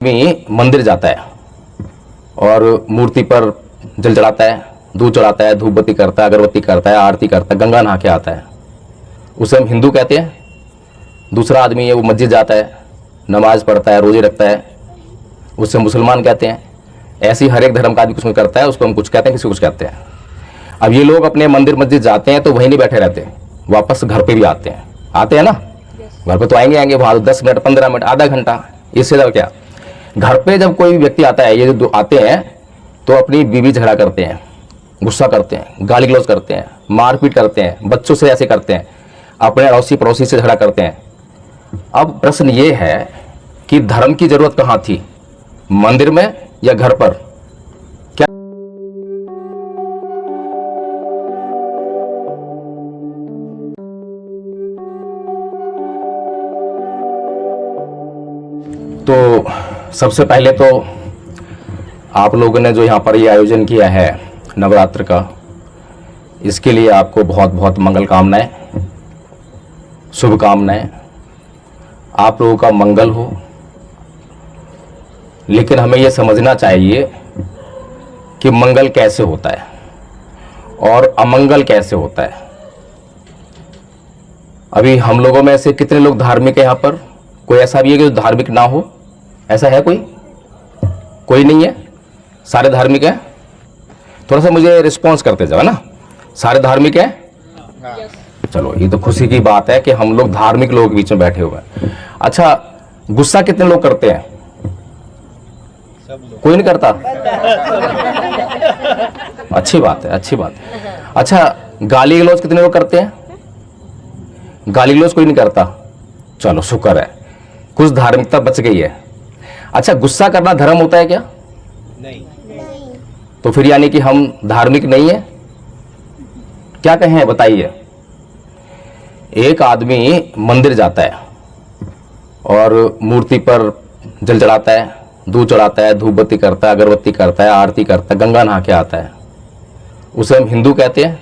आदमी मंदिर जाता है और मूर्ति पर जल चढ़ाता है, दूध चढ़ाता है, धूप बत्ती करता है, अगरबत्ती करता है, आरती करता है, गंगा नहा के आता है, उसे हम हिंदू कहते हैं। दूसरा आदमी है वो मस्जिद जाता है, नमाज पढ़ता है, रोजे रखता है, उसे मुसलमान कहते हैं। ऐसे ही हर एक धर्म का आदमी कुछ करता है, उसको हम कुछ कहते हैं, किसी को कुछ कहते हैं। अब ये लोग अपने मंदिर मस्जिद जाते हैं तो वहीं नहीं बैठे रहते, वापस घर पे भी आते हैं ना। घर पे तो आएंगे वहाँ 10 मिनट, 15 मिनट, आधा घंटा, इससे ज़्यादा क्या। घर पे जब कोई व्यक्ति आता है, ये जो आते हैं तो अपनी बीवी झगड़ा करते हैं, गुस्सा करते हैं, गाली गलौज करते हैं, मारपीट करते हैं, बच्चों से ऐसे करते हैं, अपने अड़ोसी पड़ोसी से झगड़ा करते हैं। अब प्रश्न ये है कि धर्म की जरूरत कहाँ थी, मंदिर में या घर पर? क्या तो सबसे पहले तो आप लोगों ने जो यहाँ पर ये आयोजन किया है नवरात्र का, इसके लिए आपको बहुत बहुत मंगल कामनाएं, शुभकामनाएं। आप लोगों का मंगल हो। लेकिन हमें ये समझना चाहिए कि मंगल कैसे होता है और अमंगल कैसे होता है। अभी हम लोगों में से कितने लोग धार्मिक है यहाँ पर? कोई ऐसा भी है कि जो धार्मिक ना हो? ऐसा है कोई नहीं है? सारे धार्मिक हैं? थोड़ा सा मुझे रिस्पॉन्स करते जाओ ना। सारे धार्मिक हैं? चलो, ये तो खुशी की बात है कि हम लोग धार्मिक लोग बीच में बैठे हुए हैं। अच्छा, गुस्सा कितने लोग करते हैं? कोई नहीं करता? अच्छी बात है, अच्छी बात है। अच्छा, गाली गलौज कितने लोग करते हैं? गाली गलौज कोई नहीं करता। चलो, शुक्र है, कुछ धार्मिकता बच गई है। अच्छा, गुस्सा करना धर्म होता है क्या? नहीं। तो फिर यानी कि हम धार्मिक नहीं है? क्या कहें, बताइए। एक आदमी मंदिर जाता है और मूर्ति पर जल चढ़ाता है, दूध चढ़ाता है, धूप बत्ती करता है, अगरबत्ती करता है, आरती करता है, गंगा नहा के आता है, उसे हम हिंदू कहते हैं।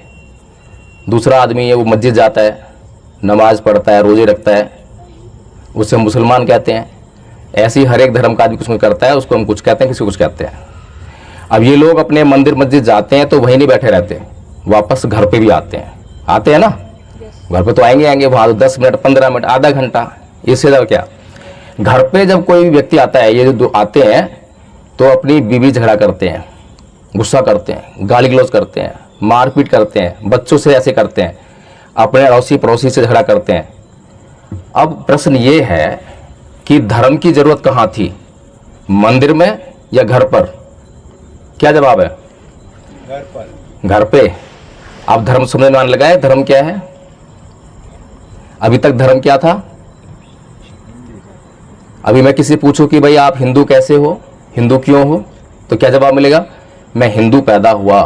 दूसरा आदमी है वो मस्जिद जाता है, नमाज पढ़ता है, रोजे रखता है, उसे हम मुसलमान कहते हैं। ऐसे ही हर एक धर्म का आदमी कुछ करता है, उसको हम कुछ कहते हैं, किसी को कुछ कहते हैं। अब ये लोग अपने मंदिर मस्जिद जाते हैं तो वहीं नहीं बैठे रहते, वापस घर पे भी आते हैं ना। घर पे तो आएंगे वहाँ 10 मिनट, 15 मिनट, आधा घंटा, इससे ज़्यादा क्या। घर पे जब कोई व्यक्ति आता है, ये जो आते हैं तो अपनी बीवी झगड़ा करते हैं, गुस्सा करते हैं, गाली गलौज करते हैं, मारपीट करते हैं, बच्चों से ऐसे करते हैं, अपने अड़ोसी पड़ोसी से झगड़ा करते हैं। अब प्रश्न ये है कि धर्म की जरूरत कहाँ थी, मंदिर में या घर पर? क्या जवाब है? घर पर। घर पे। आप धर्म समझ में आने लगा है, धर्म क्या है? अभी तक धर्म क्या था? अभी मैं किसी पूछूं कि भाई आप हिंदू कैसे हो, हिंदू क्यों हो, तो क्या जवाब मिलेगा? मैं हिंदू पैदा हुआ,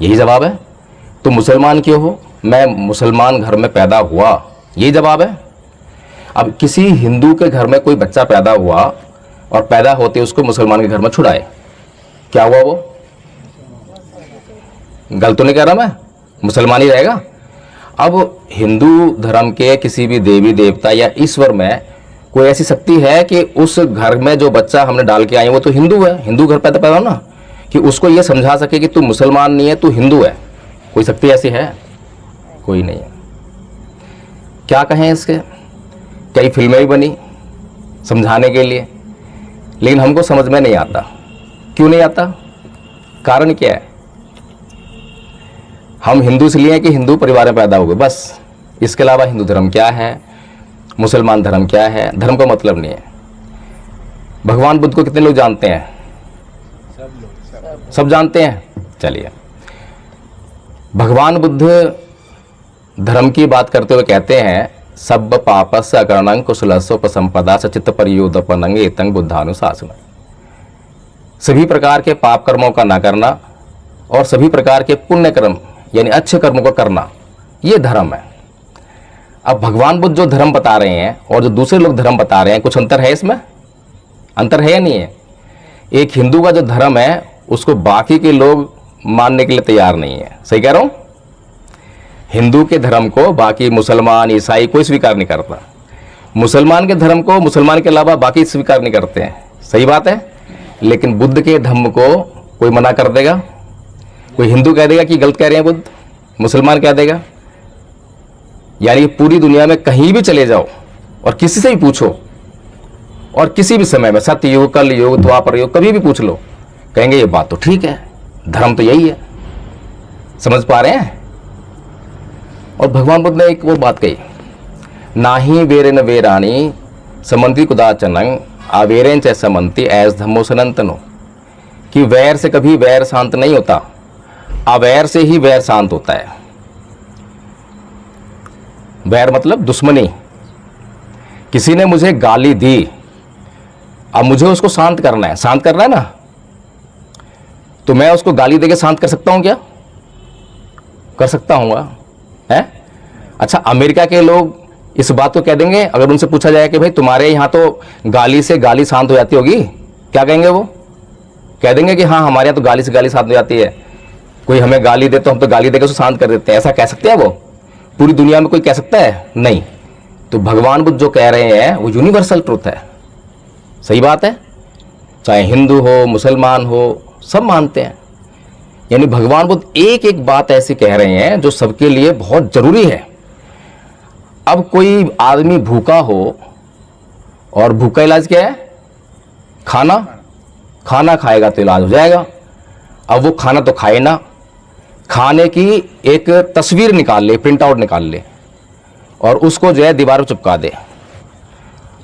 यही जवाब है। तो मुसलमान क्यों हो? मैं मुसलमान घर में पैदा हुआ, यही जवाब है। अब किसी हिंदू के घर में कोई बच्चा पैदा हुआ और पैदा होते उसको मुसलमान के घर में छुड़ाए, क्या हुआ? वो गलत तो नहीं कह रहा मैं, मुसलमान ही रहेगा। अब हिंदू धर्म के किसी भी देवी देवता या ईश्वर में कोई ऐसी शक्ति है कि उस घर में जो बच्चा हमने डाल के आए वो तो हिंदू है, हिंदू घर पैदा हो ना, कि उसको ये समझा सके कि तू मुसलमान नहीं है, तू हिंदू है? कोई शक्ति ऐसी है? कोई नहीं है। क्या कहें इसके? कई फिल्में भी बनी समझाने के लिए, लेकिन हमको समझ में नहीं आता। क्यों नहीं आता? कारण क्या है? हम हिंदू इसलिए हैं कि हिंदू परिवार में पैदा हुए, बस। इसके अलावा हिंदू धर्म क्या है, मुसलमान धर्म क्या है, धर्म का मतलब नहीं है। भगवान बुद्ध को कितने लोग जानते हैं? सब जानते हैं। चलिए, भगवान बुद्ध धर्म की बात करते हुए कहते हैं, सब पापस्य अकरणं कुशलस्योपसंपदा सचित्त परियोदपनं एतं बुद्धानुशासनं। सभी प्रकार के पाप कर्मों का ना करना और सभी प्रकार के पुण्य कर्म यानी अच्छे कर्मों का करना, ये धर्म है। अब भगवान बुद्ध जो धर्म बता रहे हैं और जो दूसरे लोग धर्म बता रहे हैं, कुछ अंतर है इसमें? अंतर है या नहीं है? एक हिंदू का जो धर्म है उसको बाकी के लोग मानने के लिए तैयार नहीं है, सही कह रहा हूं? हिंदू के धर्म को बाकी मुसलमान, ईसाई कोई स्वीकार नहीं करता। मुसलमान के धर्म को मुसलमान के अलावा बाकी स्वीकार नहीं करते हैं, सही बात है। लेकिन बुद्ध के धम्म को कोई मना कर देगा? कोई हिंदू कह देगा कि गलत कह रहे हैं बुद्ध, मुसलमान कह देगा? यानी पूरी दुनिया में कहीं भी चले जाओ और किसी से भी पूछो, और किसी भी समय में, सत्य युग, कल युग, द्वापर युग, कभी भी पूछ लो, कहेंगे ये बात तो ठीक है, धर्म तो यही है। समझ पा रहे हैं? और भगवान बुद्ध ने एक वो बात कही, नाही वेरेन वेरानी समंति कुदाचनंग आवेरेन च समंति ऐस धम्मो सनातनो, कि वैर से कभी वैर शांत नहीं होता, अवैर से ही वैर शांत होता है। वैर मतलब दुश्मनी। किसी ने मुझे गाली दी, अब मुझे उसको शांत करना है, शांत करना है ना, तो मैं उसको गाली देके शांत कर सकता हूं क्या? कर सकता हूँगा, है? अच्छा, अमेरिका के लोग इस बात को कह देंगे, अगर उनसे पूछा जाए कि भाई तुम्हारे यहाँ तो गाली से गाली शांत हो जाती होगी, क्या कहेंगे वो? कह देंगे कि हाँ, हमारे यहाँ तो गाली से गाली शांत हो जाती है, कोई हमें गाली दे तो हम तो गाली देकर उसको शांत कर देते हैं। ऐसा कह सकते हैं वो? पूरी दुनिया में कोई कह सकता है? नहीं। तो भगवान बुद्ध जो कह रहे हैं वो यूनिवर्सल ट्रुथ है। सही बात है, चाहे हिंदू हो, मुसलमान हो, सब मानते हैं। यानी भगवान बुद्ध एक एक बात ऐसी कह रहे हैं जो सबके लिए बहुत जरूरी है। अब कोई आदमी भूखा हो, और भूखा इलाज क्या है? खाना। खाना खाएगा तो इलाज हो जाएगा। अब वो खाना तो खाए ना, खाने की एक तस्वीर निकाल ले, प्रिंट आउट निकाल ले, और उसको जो है दीवार पर चिपका दे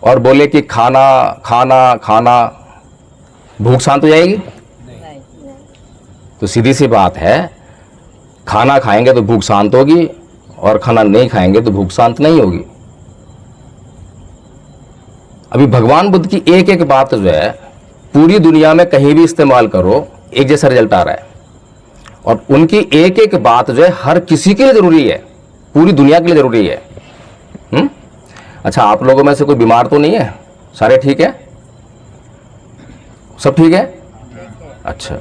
और बोले कि खाना खाना खाना, भूख शांत हो जाएगी? तो सीधी सी बात है, खाना खाएंगे तो भूख शांत होगी, और खाना नहीं खाएंगे तो भूख शांत नहीं होगी। अभी भगवान बुद्ध की एक एक बात जो है पूरी दुनिया में कहीं भी इस्तेमाल करो, एक जैसा रिजल्ट आ रहा है। और उनकी एक एक बात जो है हर किसी के लिए जरूरी है, पूरी दुनिया के लिए जरूरी है। अच्छा, आप लोगों में से कोई बीमार तो नहीं है? सारे ठीक है? सब ठीक है? अच्छा,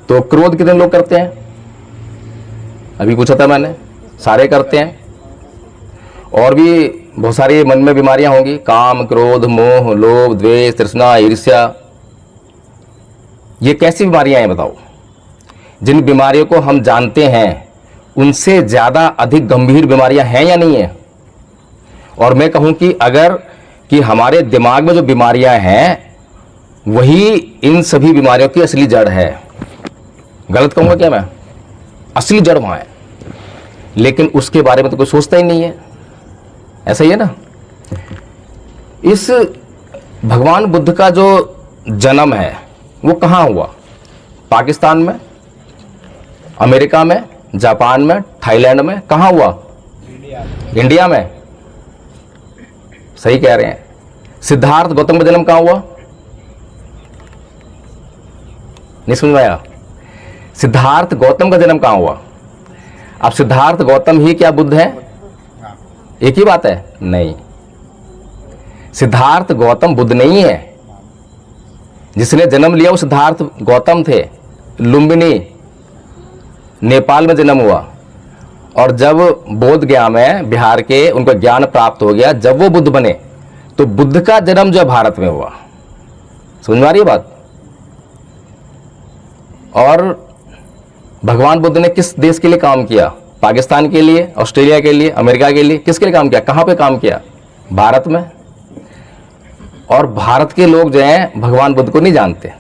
तो क्रोध कितने लोग करते हैं? अभी पूछा था मैंने, सारे करते हैं। और भी बहुत सारी मन में बीमारियां होंगी, काम, क्रोध, मोह, लोभ, द्वेष, तृष्णा, ईर्ष्या। ये कैसी बीमारियां हैं बताओ? जिन बीमारियों को हम जानते हैं उनसे ज्यादा अधिक गंभीर बीमारियां हैं या नहीं है? और मैं कहूं कि अगर कि हमारे दिमाग में जो बीमारियां हैं वही इन सभी बीमारियों की असली जड़ है। गलत कहूंगा क्या मैं? असली जड़ वहां है, लेकिन उसके बारे में तो कोई सोचता ही नहीं है। ऐसा ही है ना? इस भगवान बुद्ध का जो जन्म है वो कहाँ हुआ? पाकिस्तान में, अमेरिका में, जापान में, थाईलैंड में? कहाँ हुआ? इंडिया में। सही कह रहे हैं। सिद्धार्थ गौतम का जन्म कहाँ हुआ? नहीं समझ में आया? सिद्धार्थ गौतम का जन्म कहाँ हुआ? अब सिद्धार्थ गौतम ही क्या बुद्ध है? एक ही बात है? नहीं, सिद्धार्थ गौतम बुद्ध नहीं है। जिसने जन्म लिया वो सिद्धार्थ गौतम थे। लुम्बिनी, नेपाल में जन्म हुआ, और जब बोध गया में, बिहार के, उनको ज्ञान प्राप्त हो गया, जब वो बुद्ध बने तो बुद्ध का जन्म जो भारत में हुआ। समझ में आ रही है बात? और भगवान बुद्ध ने किस देश के लिए काम किया? पाकिस्तान के लिए, ऑस्ट्रेलिया के लिए, अमेरिका के लिए? किसके लिए काम किया? कहां पे काम किया? भारत में। और भारत के लोग जो हैं भगवान बुद्ध को नहीं जानते।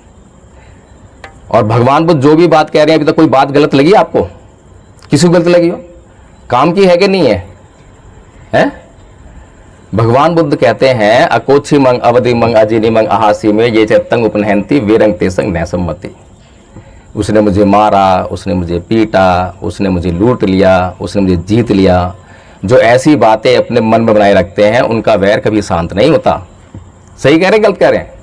और भगवान बुद्ध जो भी बात कह रहे हैं, अभी तक कोई बात गलत लगी आपको? किसी को गलत लगी हो? काम की है कि नहीं है? हैं? भगवान बुद्ध कहते हैं, अकोछि मंग अवधि मंग अजिनी मंग अहासी में ये चेतंग उपनहंती वीरंग तेसंग नैसम्मति। उसने मुझे मारा, उसने मुझे पीटा, उसने मुझे लूट लिया, उसने मुझे जीत लिया। जो ऐसी बातें अपने मन में बनाए रखते हैं उनका वैर कभी शांत नहीं होता। सही कह रहे हैं, गलत कह रहे हैं?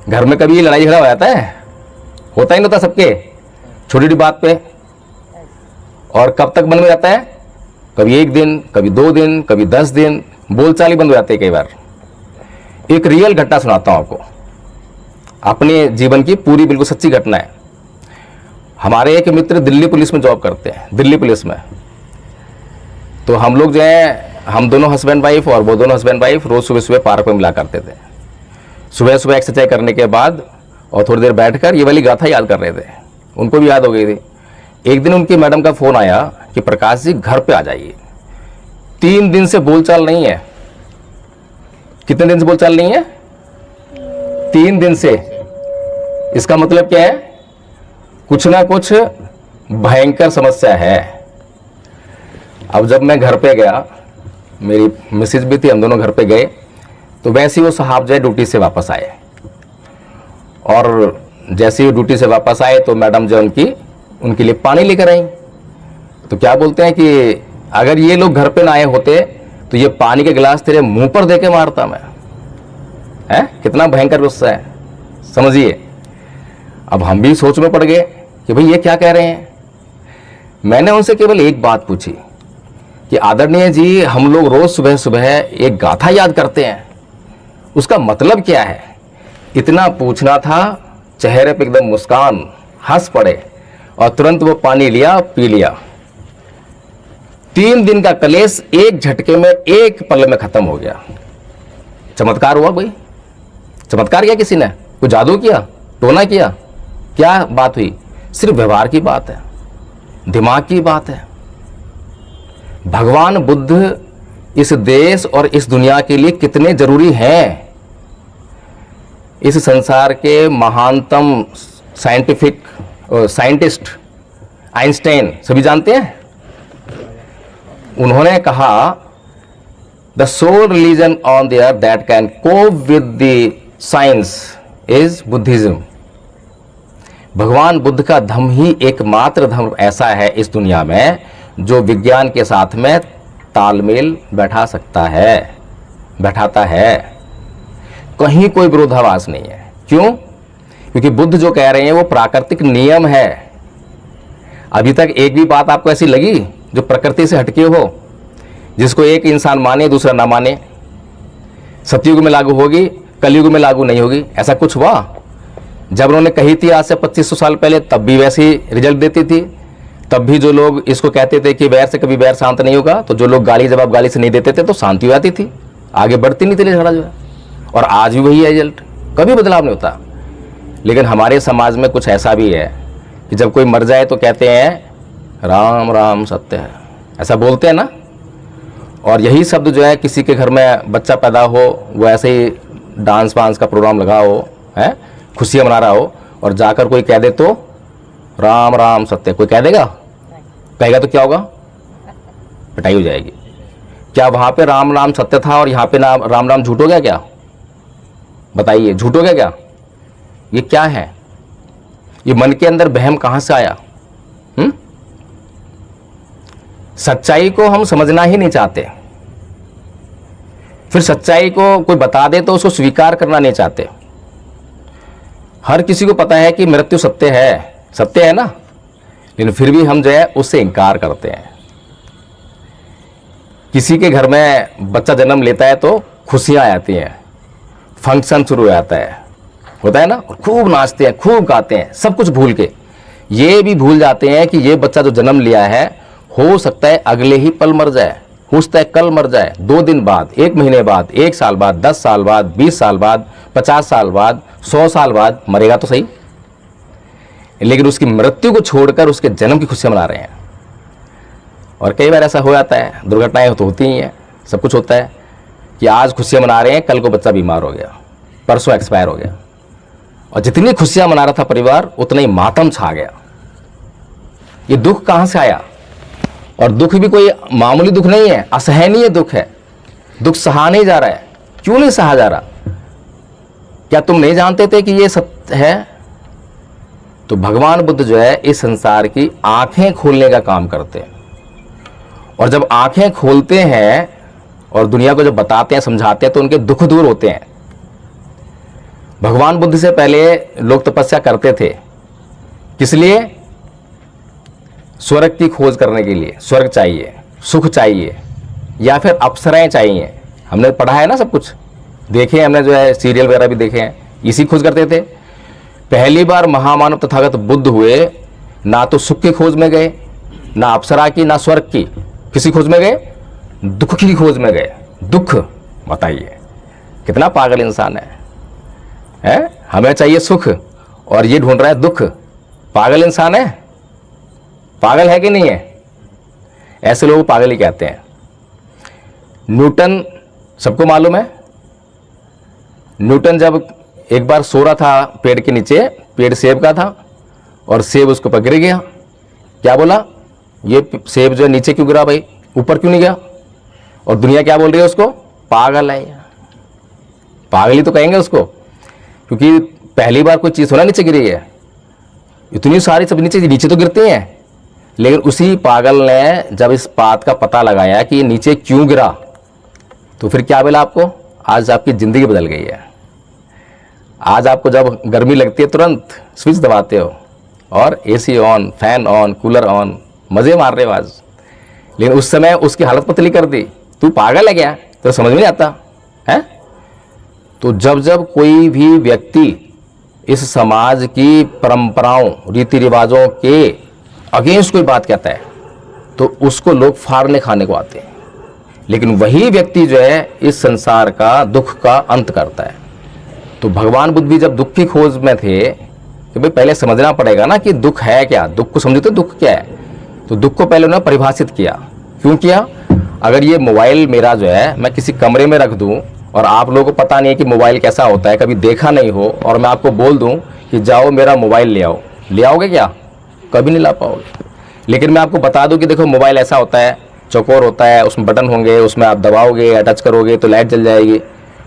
घर में कभी लड़ाई झगड़ा हो जाता है? होता ही नहीं होता सबके, छोटी छोटी बात पे। और कब तक बंद हो जाता है? कभी 1 दिन, कभी 2 दिन, कभी 10 दिन, बोलचाल ही बंद हो जाते हैं कई बार। एक रियल घटना सुनाता हूं आपको, अपने जीवन की पूरी बिल्कुल सच्ची घटना है। हमारे एक मित्र दिल्ली पुलिस में जॉब करते हैं, दिल्ली पुलिस में। तो हम लोग जो है, हम दोनों हस्बैंड वाइफ और वो दोनों हस्बैंड वाइफ रोज सुबह सुबह पार्क में मिला करते थे। सुबह सुबह एक्सरसाइज करने के बाद और थोड़ी देर बैठकर ये वाली गाथा याद कर रहे थे, उनको भी याद हो गई थी। एक दिन उनकी मैडम का फ़ोन आया कि प्रकाश जी घर पे आ जाइए, 3 दिन से बोलचाल नहीं है। कितने दिन से बोलचाल नहीं है? 3 दिन से। इसका मतलब क्या है? कुछ ना कुछ भयंकर समस्या है। अब जब मैं घर पे गया, मेरी मिसेज भी थी, हम दोनों घर पे गए, तो वैसे ही वो साहब जो है ड्यूटी से वापस आए, और जैसे ही ड्यूटी से वापस आए तो मैडम जो उनके लिए पानी लेकर आई। तो क्या बोलते हैं कि अगर ये लोग घर पे ना आए होते तो ये पानी के गिलास तेरे मुंह पर देके मारता मैं। है कितना भयंकर गुस्सा है, समझिए। अब हम भी सोच में पड़ गए कि भाई ये क्या कह रहे हैं। मैंने उनसे केवल एक बात पूछी कि आदरणीय जी, हम लोग रोज सुबह सुबह एक गाथा याद करते हैं, उसका मतलब क्या है? इतना पूछना था, चेहरे पे एकदम मुस्कान, हंस पड़े और तुरंत वो पानी लिया, पी लिया। 3 दिन का कलेश एक झटके में, एक पल में खत्म हो गया। चमत्कार हुआ भाई, चमत्कार किया किसी ने, कोई जादू किया, टोना किया, क्या बात हुई? सिर्फ व्यवहार की बात है, दिमाग की बात है। भगवान बुद्ध इस देश और इस दुनिया के लिए कितने जरूरी हैं। इस संसार के महानतम साइंटिस्ट आइंस्टाइन सभी जानते हैं। उन्होंने कहा the soul religion on the earth that can cope with the science is Buddhism. भगवान बुद्ध का धर्म ही एकमात्र धर्म ऐसा है इस दुनिया में जो विज्ञान के साथ में तालमेल बैठा सकता है, बैठाता है। कहीं कोई विरोधाभास नहीं है। क्यों? क्योंकि बुद्ध जो कह रहे हैं वो प्राकृतिक नियम है। अभी तक एक भी बात आपको ऐसी लगी जो प्रकृति से हटके हो, जिसको एक इंसान माने दूसरा ना माने? सतयुग में लागू होगी, कलयुग में लागू नहीं होगी, ऐसा कुछ हुआ? जब उन्होंने कही थी आज से 2500 साल पहले, तब भी वैसे ही रिजल्ट देती थी। तब भी जो लोग इसको कहते थे कि वैर से कभी वैर शांत नहीं होगा, तो जो लोग गाली जवाब गाली से नहीं देते थे तो शांति हो जाती थी, आगे बढ़ती नहीं थी झगड़ा जो है। और आज भी वही है रिजल्ट, कभी बदलाव नहीं होता। लेकिन हमारे समाज में कुछ ऐसा भी है कि जब कोई मर जाए तो कहते हैं राम राम सत्य है, ऐसा बोलते हैं ना। और यही शब्द जो है, किसी के घर में बच्चा पैदा हो, वो ऐसे ही डांस वांस का प्रोग्राम लगा हो, है खुशियाँ मना रहा हो, और जाकर कोई कह दे तो राम राम सत्य, कोई कह देगा? कहेगा तो क्या होगा? पिटाई हो जाएगी। क्या वहाँ पे राम राम सत्य था और यहाँ पे ना राम राम झूठ हो गया क्या? बताइए, झूठ हो गया क्या? ये क्या है? ये मन के अंदर वहम कहाँ से आया? सच्चाई को हम समझना ही नहीं चाहते, फिर सच्चाई को कोई बता दे तो उसको स्वीकार करना नहीं चाहते। हर किसी को पता है कि मृत्यु सत्य है ना, लेकिन फिर भी हम जो है उससे इनकार करते हैं। किसी के घर में बच्चा जन्म लेता है तो खुशियां आती हैं, फंक्शन शुरू हो जाता है, होता है ना, और खूब नाचते हैं, खूब गाते हैं, सब कुछ भूल के ये भी भूल जाते हैं कि ये बच्चा जो जन्म लिया है, हो सकता है अगले ही पल मर जाए, हो सकता है कल मर जाए, 2 दिन बाद, 1 महीने बाद, 1 साल बाद, 10 साल बाद, 20 साल बाद, 50 साल बाद, 100 साल बाद मरेगा तो सही। लेकिन उसकी मृत्यु को छोड़कर उसके जन्म की खुशियां मना रहे हैं। और कई बार ऐसा हो जाता है, दुर्घटनाएं तो होती ही हैं, सब कुछ होता है कि आज खुशियां मना रहे हैं, कल को बच्चा बीमार हो गया, परसों एक्सपायर हो गया, और जितनी खुशियां मना रहा था परिवार, उतना ही मातम छा गया। ये दुख कहां से आया? और दुख भी कोई मामूली दुख नहीं है, असहनीय दुख है। दुख सहा नहीं जा रहा है। क्यों नहीं सहा जा रहा? क्या तुम नहीं जानते थे कि ये सत्य है? तो भगवान बुद्ध जो है इस संसार की आंखें खोलने का काम करते हैं, और जब आंखें खोलते हैं और दुनिया को जब बताते हैं, समझाते हैं, तो उनके दुख दूर होते हैं। भगवान बुद्ध से पहले लोग तपस्या करते थे, किस लिए? स्वर्ग की खोज करने के लिए। स्वर्ग चाहिए, सुख चाहिए, या फिर अप्सराएं चाहिए। हमने पढ़ा है ना, सब कुछ देखे, हमने जो है सीरियल वगैरह भी देखे हैं, इसी खोज करते थे। पहली बार महामानव तथागत बुद्ध हुए, ना तो सुख की खोज में गए, ना अप्सरा की, ना स्वर्ग की, किसी खोज में गए? दुख की खोज में गए। दुख, बताइए कितना पागल इंसान है। है, हमें चाहिए सुख और ये ढूंढ रहा है दुख। पागल इंसान है, पागल है कि नहीं है? ऐसे लोग पागल ही कहते हैं। न्यूटन सबको मालूम है, न्यूटन जब एक बार सो रहा था पेड़ के नीचे, पेड़ सेब का था और सेब उसको पकड़ गया। क्या बोला, ये सेब जो है नीचे क्यों गिरा भाई, ऊपर क्यों नहीं गया? और दुनिया क्या बोल रही है उसको, पागल है। पागल ही तो कहेंगे उसको, क्योंकि पहली बार कोई चीज़ थोड़ा नीचे गिरी है, इतनी सारी सब नीचे तो गिरती हैं। लेकिन उसी पागल ने जब इस बात का पता लगाया कि ये नीचे क्यों गिरा, तो फिर क्या मिला आपको, आज आपकी ज़िंदगी बदल गई है। आज आपको जब गर्मी लगती है तुरंत स्विच दबाते हो और AC on, fan on, cooler on, मज़े मार रहे हो आज। लेकिन उस समय उसकी हालत पतली कर दी। तू पागल है क्या, तो समझ में नहीं आता है। तो जब जब कोई भी व्यक्ति इस समाज की परंपराओं, रीति रिवाजों के अगेंस्ट कोई बात कहता है तो उसको लोग फाड़ने खाने को आते हैं। लेकिन वही व्यक्ति जो है इस संसार का दुख का अंत करता है। तो भगवान बुद्ध भी जब दुख की खोज में थे कि भाई पहले समझना पड़ेगा ना कि दुख है क्या, दुख को समझे तो दुख क्या है। तो दुख को पहले उन्होंने परिभाषित किया। क्यों किया, अगर ये मोबाइल मेरा जो है मैं किसी कमरे में रख दूं और आप लोगों को पता नहीं है कि मोबाइल कैसा होता है, कभी देखा नहीं हो, और मैं आपको बोल दूं कि जाओ मेरा मोबाइल ले आओ, ले आओगे क्या? कभी नहीं ला पाओगे। लेकिन मैं आपको बता दूं कि देखो मोबाइल ऐसा होता है, चौकोर होता है, उसमें बटन होंगे, उसमें आप दबाओगे या टच करोगे तो लाइट जल जाएगी,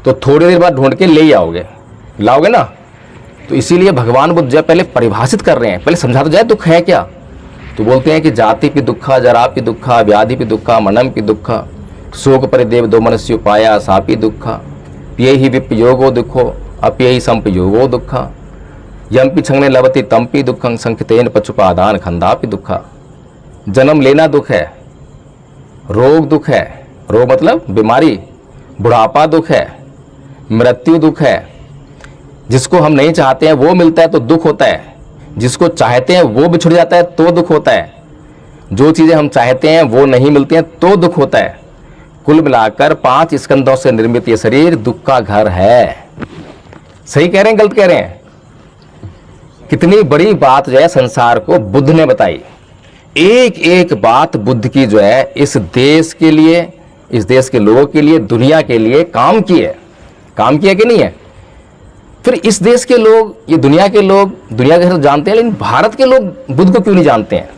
तो थोड़ी देर बाद ढूंढ के ले ही आओगे, लाओगे ना। तो इसीलिए भगवान बुद्ध जो पहले परिभाषित कर रहे हैं, पहले समझा तो जाए दुख है क्या। तो बोलते हैं कि जाति भी दुखा, जरा भी दुखा, व्याधि भी दुखा, मनम भी दुखा, शोक परिदेव दो मनस्य उपाया सापी दुखा, पिय ही विपयोगो दुखो अप्य ही संपयोगो दुखा, यम पिछंगने लवती तंपी दुखं संकितेन पचुपादान खंदापि दुखा। जन्म लेना दुख है, रोग दुख है, रोग मतलब बीमारी, बुढ़ापा दुख है, मृत्यु दुख है। जिसको हम नहीं चाहते हैं वो मिलता है तो दुख होता है, जिसको चाहते हैं वो बिछुड़ जाता है तो दुख होता है, जो चीज़ें हम चाहते हैं वो नहीं मिलती हैं तो दुख होता है। कुल मिलाकर 5 स्कंदों से निर्मित ये शरीर दुख का घर है। सही कह रहे हैं, गलत कह रहे हैं? कितनी बड़ी बात जो है संसार को बुद्ध ने बताई। एक एक बात बुद्ध की जो है इस देश के लिए, इस देश के लोगों के लिए, दुनिया के लिए काम की है। काम किया कि नहीं है? फिर इस देश के लोग, ये दुनिया के लोग दुनिया के तो जानते हैं, लेकिन भारत के लोग बुद्ध को क्यों नहीं जानते हैं?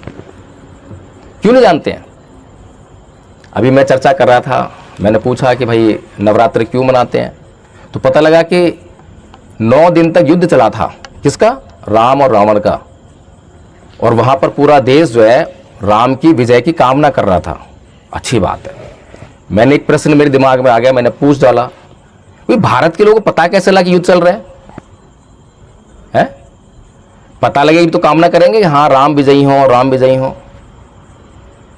क्यों नहीं जानते हैं? अभी मैं चर्चा कर रहा था, मैंने पूछा कि भाई नवरात्र क्यों मनाते हैं, तो पता लगा कि 9 दिन तक युद्ध चला था। किसका? राम और रावण का। और वहां पर पूरा देश जो है राम की विजय की कामना कर रहा था। अच्छी बात है। मैंने एक प्रश्न मेरे दिमाग में आ गया, मैंने पूछ डाला, भाई भारत के लोगों को पता कैसे लगा कि युद्ध चल रहा है? पता लगेगी तो कामना करेंगे कि हाँ राम विजयी हो, राम विजयी हो।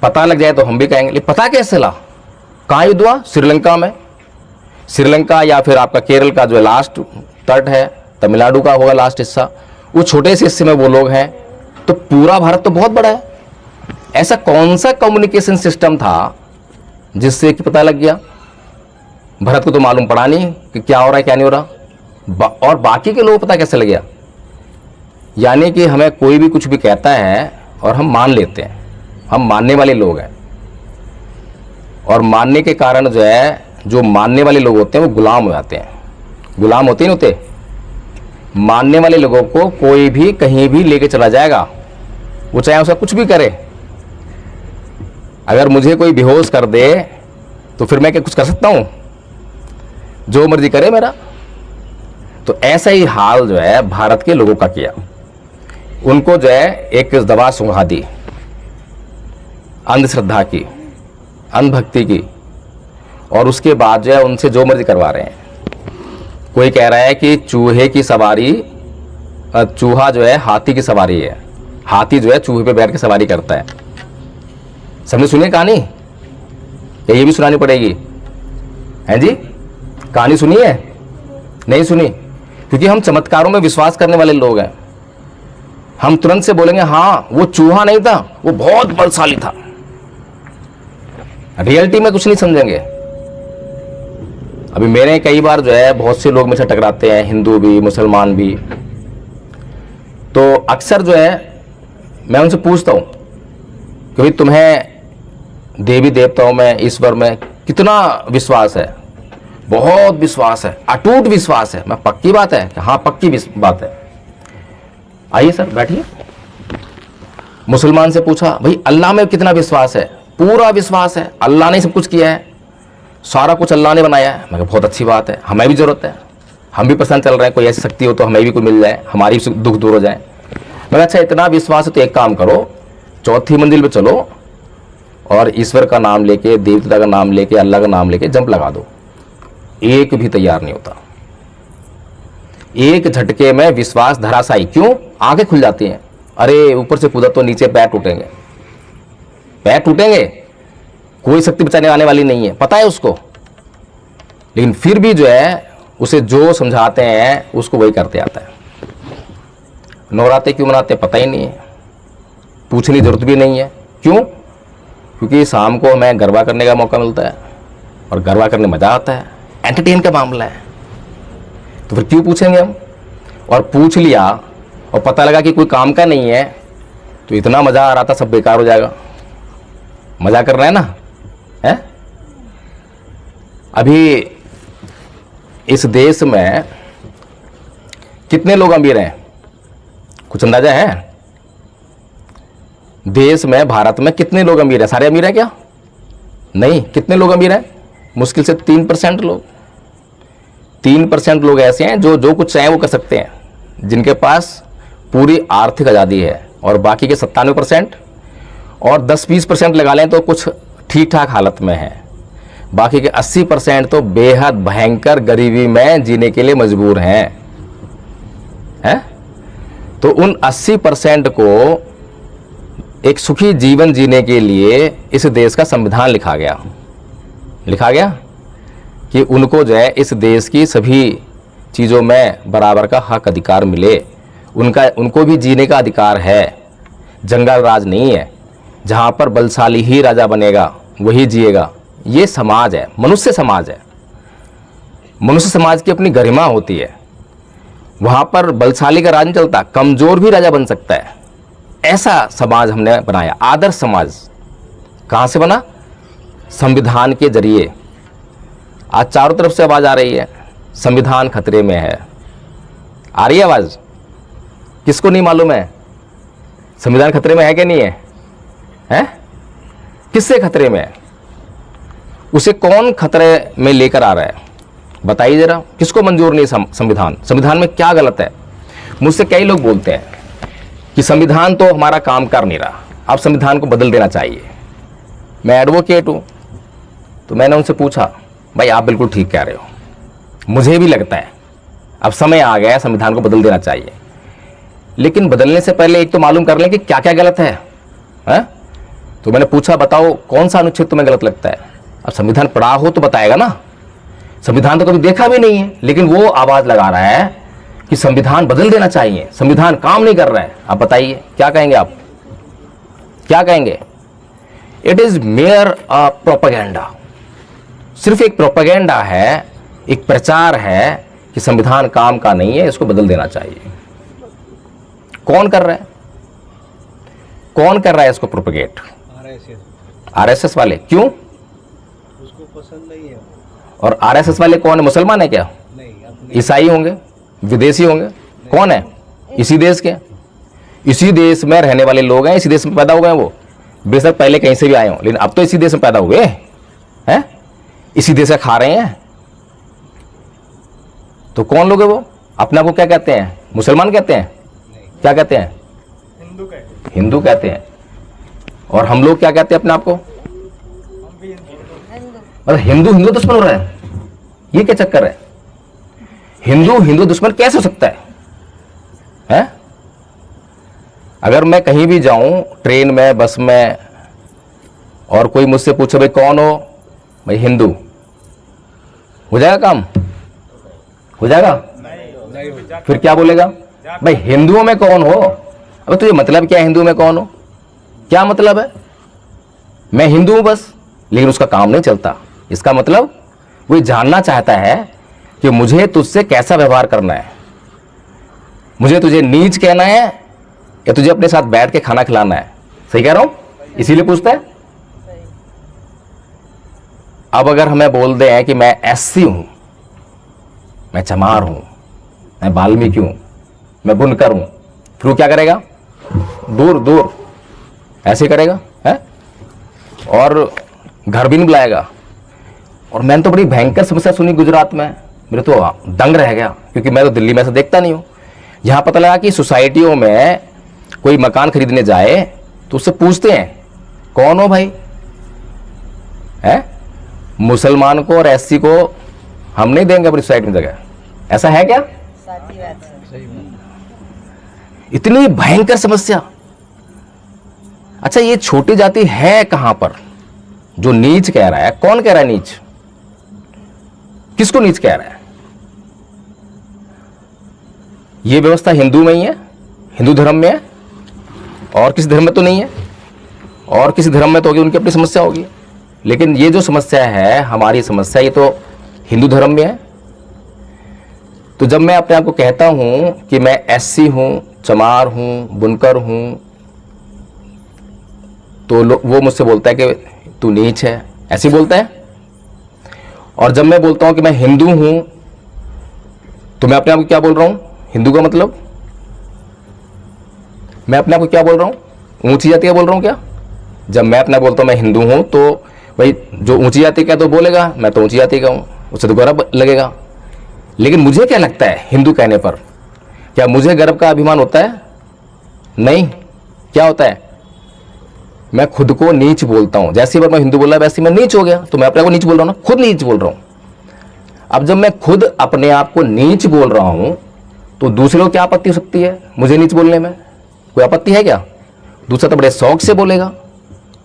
पता लग जाए तो हम भी कहेंगे, लेकिन पता कैसे लगा? कहाँ युद्ध हुआ? श्रीलंका में। श्रीलंका या फिर आपका केरल का जो लास्ट तट है, तमिलनाडु का होगा लास्ट हिस्सा, वो छोटे से हिस्से में वो लोग हैं। तो पूरा भारत तो बहुत बड़ा है। ऐसा कौन सा कम्युनिकेशन सिस्टम था जिससे कि पता लग गया? भारत को तो मालूम पड़ा नहीं कि क्या हो रहा है क्या नहीं हो रहा, और बाकी के लोगों को पता कैसे लग गया? यानी कि हमें कोई भी कुछ भी कहता है और हम मान लेते हैं, हम मानने वाले लोग हैं। और मानने के कारण जो है, जो मानने वाले लोग होते हैं वो गुलाम हो जाते हैं। गुलाम होते नहीं होते? मानने वाले लोगों को कोई भी कहीं भी लेके चला जाएगा, वो चाहे उसका कुछ भी करे। अगर मुझे कोई बेहोश कर दे तो फिर मैं क्या कुछ कर सकता हूं? जो मर्जी करे मेरा। तो ऐसा ही हाल जो है भारत के लोगों का किया। उनको जो है एक दवा सुंघा दी अंधश्रद्धा की, अंधभक्ति की, और उसके बाद जो है उनसे जो मर्जी करवा रहे हैं। कोई कह रहा है कि चूहे की सवारी, चूहा जो है हाथी की सवारी है, हाथी जो है चूहे पे बैठ के सवारी करता है। सबने सुनी कहानी? या ये भी सुनानी पड़ेगी? हैं जी? कहानी सुनी है? नहीं सुनी? क्योंकि हम चमत्कारों में विश्वास करने वाले लोग हैं। हम तुरंत से बोलेंगे हाँ वो चूहा नहीं था, वो बहुत बलशाली था। रियलिटी में कुछ नहीं समझेंगे। अभी मेरे कई बार जो है बहुत से लोग मुझसे टकराते हैं, हिंदू भी मुसलमान भी, तो अक्सर जो है मैं उनसे पूछता हूँ कि भाई तुम्हें देवी देवताओं में, ईश्वर में कितना विश्वास है? बहुत विश्वास है, अटूट विश्वास है। मैं पक्की बात है कि हाँ पक्की बात है। आइए सर बैठिए। मुसलमान से पूछा भाई अल्लाह में कितना विश्वास है? पूरा विश्वास है, अल्लाह ने सब कुछ किया है, सारा कुछ अल्लाह ने बनाया है। मैं कहा बहुत अच्छी बात है, हमें भी जरूरत है, हम भी पसंद चल रहे हैं, कोई ऐसी शक्ति हो तो हमें भी कोई मिल जाए, हमारी भी दुख दूर हो जाए। मैं कहा अच्छा इतना विश्वास है तो एक काम करो, चौथी मंजिल पे चलो और ईश्वर का नाम लेके, देवता का नाम लेके, अल्लाह का नाम लेके जंप लगा दो। एक भी तैयार नहीं होता। एक झटके में विश्वास धराशायी। क्यों? आंखें खुल जाती हैं, अरे ऊपर से कूदा तो नीचे पैर टूटेंगे, पैर टूटेंगे, कोई शक्ति बचाने आने वाली नहीं है, पता है उसको, लेकिन फिर भी जो है उसे जो समझाते हैं उसको वही करते आता है। नवरात्रे क्यों मनाते पता ही नहीं है, पूछने की जरूरत भी नहीं है। क्यों? क्योंकि शाम को हमें गरबा करने का मौका मिलता है और गरबा करने मजा आता है, एंटरटेन का मामला है, तो फिर क्यों पूछेंगे हम? और पूछ लिया और पता लगा कि कोई काम का नहीं है तो इतना मजा आ रहा था सब बेकार हो जाएगा। मजा कर रहे हैं ना, है? अभी इस देश में कितने लोग अमीर हैं? कुछ अंदाजा है? देश में, भारत में कितने लोग अमीर हैं? सारे अमीर हैं क्या? नहीं। कितने लोग अमीर हैं? मुश्किल से 3% लोग। 3% लोग ऐसे हैं जो कुछ चाहें वो कर सकते हैं, जिनके पास पूरी आर्थिक आज़ादी है, और बाकी के 97% और 10-20% लगा लें तो कुछ ठीक ठाक हालत में है। बाकी के 80% तो बेहद भयंकर गरीबी में जीने के लिए मजबूर हैं। तो उन 80% को एक सुखी जीवन जीने के लिए इस देश का संविधान लिखा गया कि उनको जो है इस देश की सभी चीज़ों में बराबर का हक अधिकार मिले। उनको भी जीने का अधिकार है, जंगल राज नहीं है जहाँ पर बलशाली ही राजा बनेगा वही जिएगा। ये समाज है, मनुष्य समाज है। मनुष्य समाज की अपनी गरिमा होती है, वहाँ पर बलशाली का राज नहीं चलता, कमज़ोर भी राजा बन सकता है। ऐसा समाज हमने बनाया, आदर्श समाज। कहाँ से बना? संविधान के जरिए। आज चारों तरफ से आवाज़ आ रही है संविधान खतरे में है। आ रही है आवाज़? किसको नहीं मालूम है संविधान खतरे में है कि नहीं है? हैं? किससे खतरे में है? उसे कौन खतरे में लेकर आ रहा है? बताइए जरा, किसको मंजूर नहीं संविधान? संविधान में क्या गलत है? मुझसे कई लोग बोलते हैं कि संविधान तो हमारा काम कर नहीं रहा, अब संविधान को बदल देना चाहिए। मैं एडवोकेट हूँ, तो मैंने उनसे पूछा भाई आप बिल्कुल ठीक कह रहे हो, मुझे भी लगता है अब समय आ गया संविधान को बदल देना चाहिए, लेकिन बदलने से पहले एक तो मालूम कर लें कि क्या क्या गलत है। तो मैंने पूछा बताओ कौन सा अनुच्छेद तुम्हें गलत लगता है? अब संविधान पढ़ा हो तो बताएगा ना, संविधान तो कभी देखा भी नहीं है, लेकिन वो आवाज़ लगा रहा है कि संविधान बदल देना चाहिए, संविधान काम नहीं कर रहा है। आप बताइए क्या कहेंगे? आप क्या कहेंगे? It is mayor a propaganda. सिर्फ एक प्रोपेगेंडा है, एक प्रचार है कि संविधान काम का नहीं है, इसको बदल देना चाहिए। कौन कर रहा है? कौन कर रहा है इसको प्रोपेगेट? आरएसएस वाले। क्यों? उसको पसंद नहीं है। और आरएसएस वाले कौन है? मुसलमान है क्या? नहीं, ईसाई होंगे, विदेशी होंगे? कौन है? इसी देश के, इसी देश में रहने वाले लोग हैं, इसी देश में पैदा हुए हैं। वो बेशक पहले कहीं से भी आए हों, लेकिन अब तो इसी देश में पैदा हुए हैं, इसी देश का खा रहे हैं। तो कौन लोग है वो? अपने आप को क्या कहते हैं? मुसलमान कहते हैं? क्या कहते हैं? हिंदू कहते हैं। और हम लोग क्या कहते हैं अपने आप को? मतलब हिंदू हिंदू दुश्मन हो रहा है, ये क्या चक्कर है? हिंदू हिंदू दुश्मन कैसे हो सकता है? अगर मैं कहीं भी जाऊं, ट्रेन में, बस में, और कोई मुझसे पूछे भाई कौन हो, भाई हिंदू, हो जाएगा काम? हो जाएगा? फिर क्या बोलेगा? भाई हिंदुओं में कौन हो? अब तुझे मतलब क्या है हिंदू में कौन हो? क्या मतलब है? मैं हिंदू हूं बस, लेकिन उसका काम नहीं चलता। इसका मतलब वो ये जानना चाहता है कि मुझे तुझसे कैसा व्यवहार करना है, मुझे तुझे नीच कहना है या तुझे अपने साथ बैठ के खाना खिलाना है। सही कह रहा हूं? इसीलिए पूछता है। अब अगर हमें बोल दें कि मैं एससी हूं, मैं चमार हूं, मैं वाल्मीकि हूं, मैं बुनकर हूं, फिर वो क्या करेगा? दूर दूर ऐसे करेगा है, और घर भी नहीं बुलाएगा। और मैंने तो बड़ी भयंकर समस्या सुनी गुजरात में, मेरे तो दंग रह गया, क्योंकि मैं तो दिल्ली में ऐसा देखता नहीं हूं। यहां पता लगा कि सोसाइटियों में कोई मकान खरीदने जाए तो उससे पूछते हैं कौन हो भाई, है? मुसलमान को और एससी को हम नहीं देंगे अपनी सोसाइटी में जगह। ऐसा है क्या? इतनी भयंकर समस्या। अच्छा, ये छोटी जाति है कहां पर जो नीच कह रहा है? कौन कह रहा है नीच? किसको नीच कह रहा है? ये व्यवस्था हिंदू में ही है, हिंदू धर्म में है, और किसी धर्म में तो नहीं है। और किसी धर्म में तो होगी, उनकी अपनी समस्या होगी, लेकिन ये जो समस्या है, हमारी समस्या, ये तो हिंदू धर्म में है। तो जब मैं अपने आप को कहता हूं कि मैं एससी हूं, चमार हूं, बुनकर हूं, तो वो मुझसे बोलता है कि तू नीच है, ऐसे बोलता है। और जब मैं बोलता हूं कि मैं हिंदू हूं, तो मैं अपने आप को क्या बोल रहा हूं? हिंदू का मतलब मैं अपने आप को क्या बोल रहा हूं? ऊंची जाति का बोल रहा हूं क्या? जब मैं अपना बोलता हूं मैं हिंदू हूं, तो भाई जो ऊंची जाति का तो बोलेगा मैं तो ऊंची जाति का हूं, उससे तो गर्व लगेगा। लेकिन मुझे क्या लगता है हिंदू कहने पर? क्या मुझे गर्व का अभिमान होता है? नहीं। क्या होता है? मैं खुद को नीच बोलता हूं। जैसे बार मैं हिंदू बोला वैसे मैं नीच हो गया, तो मैं अपने को नीच बोल रहा हूं ना, खुद नीच बोल रहा हूं। अब जब मैं खुद अपने आप को नीच बोल रहा हूं, तो दूसरे को क्या आपत्ति हो सकती है मुझे नीच बोलने में? कोई आपत्ति है क्या? दूसरा तो बड़े शौक से बोलेगा,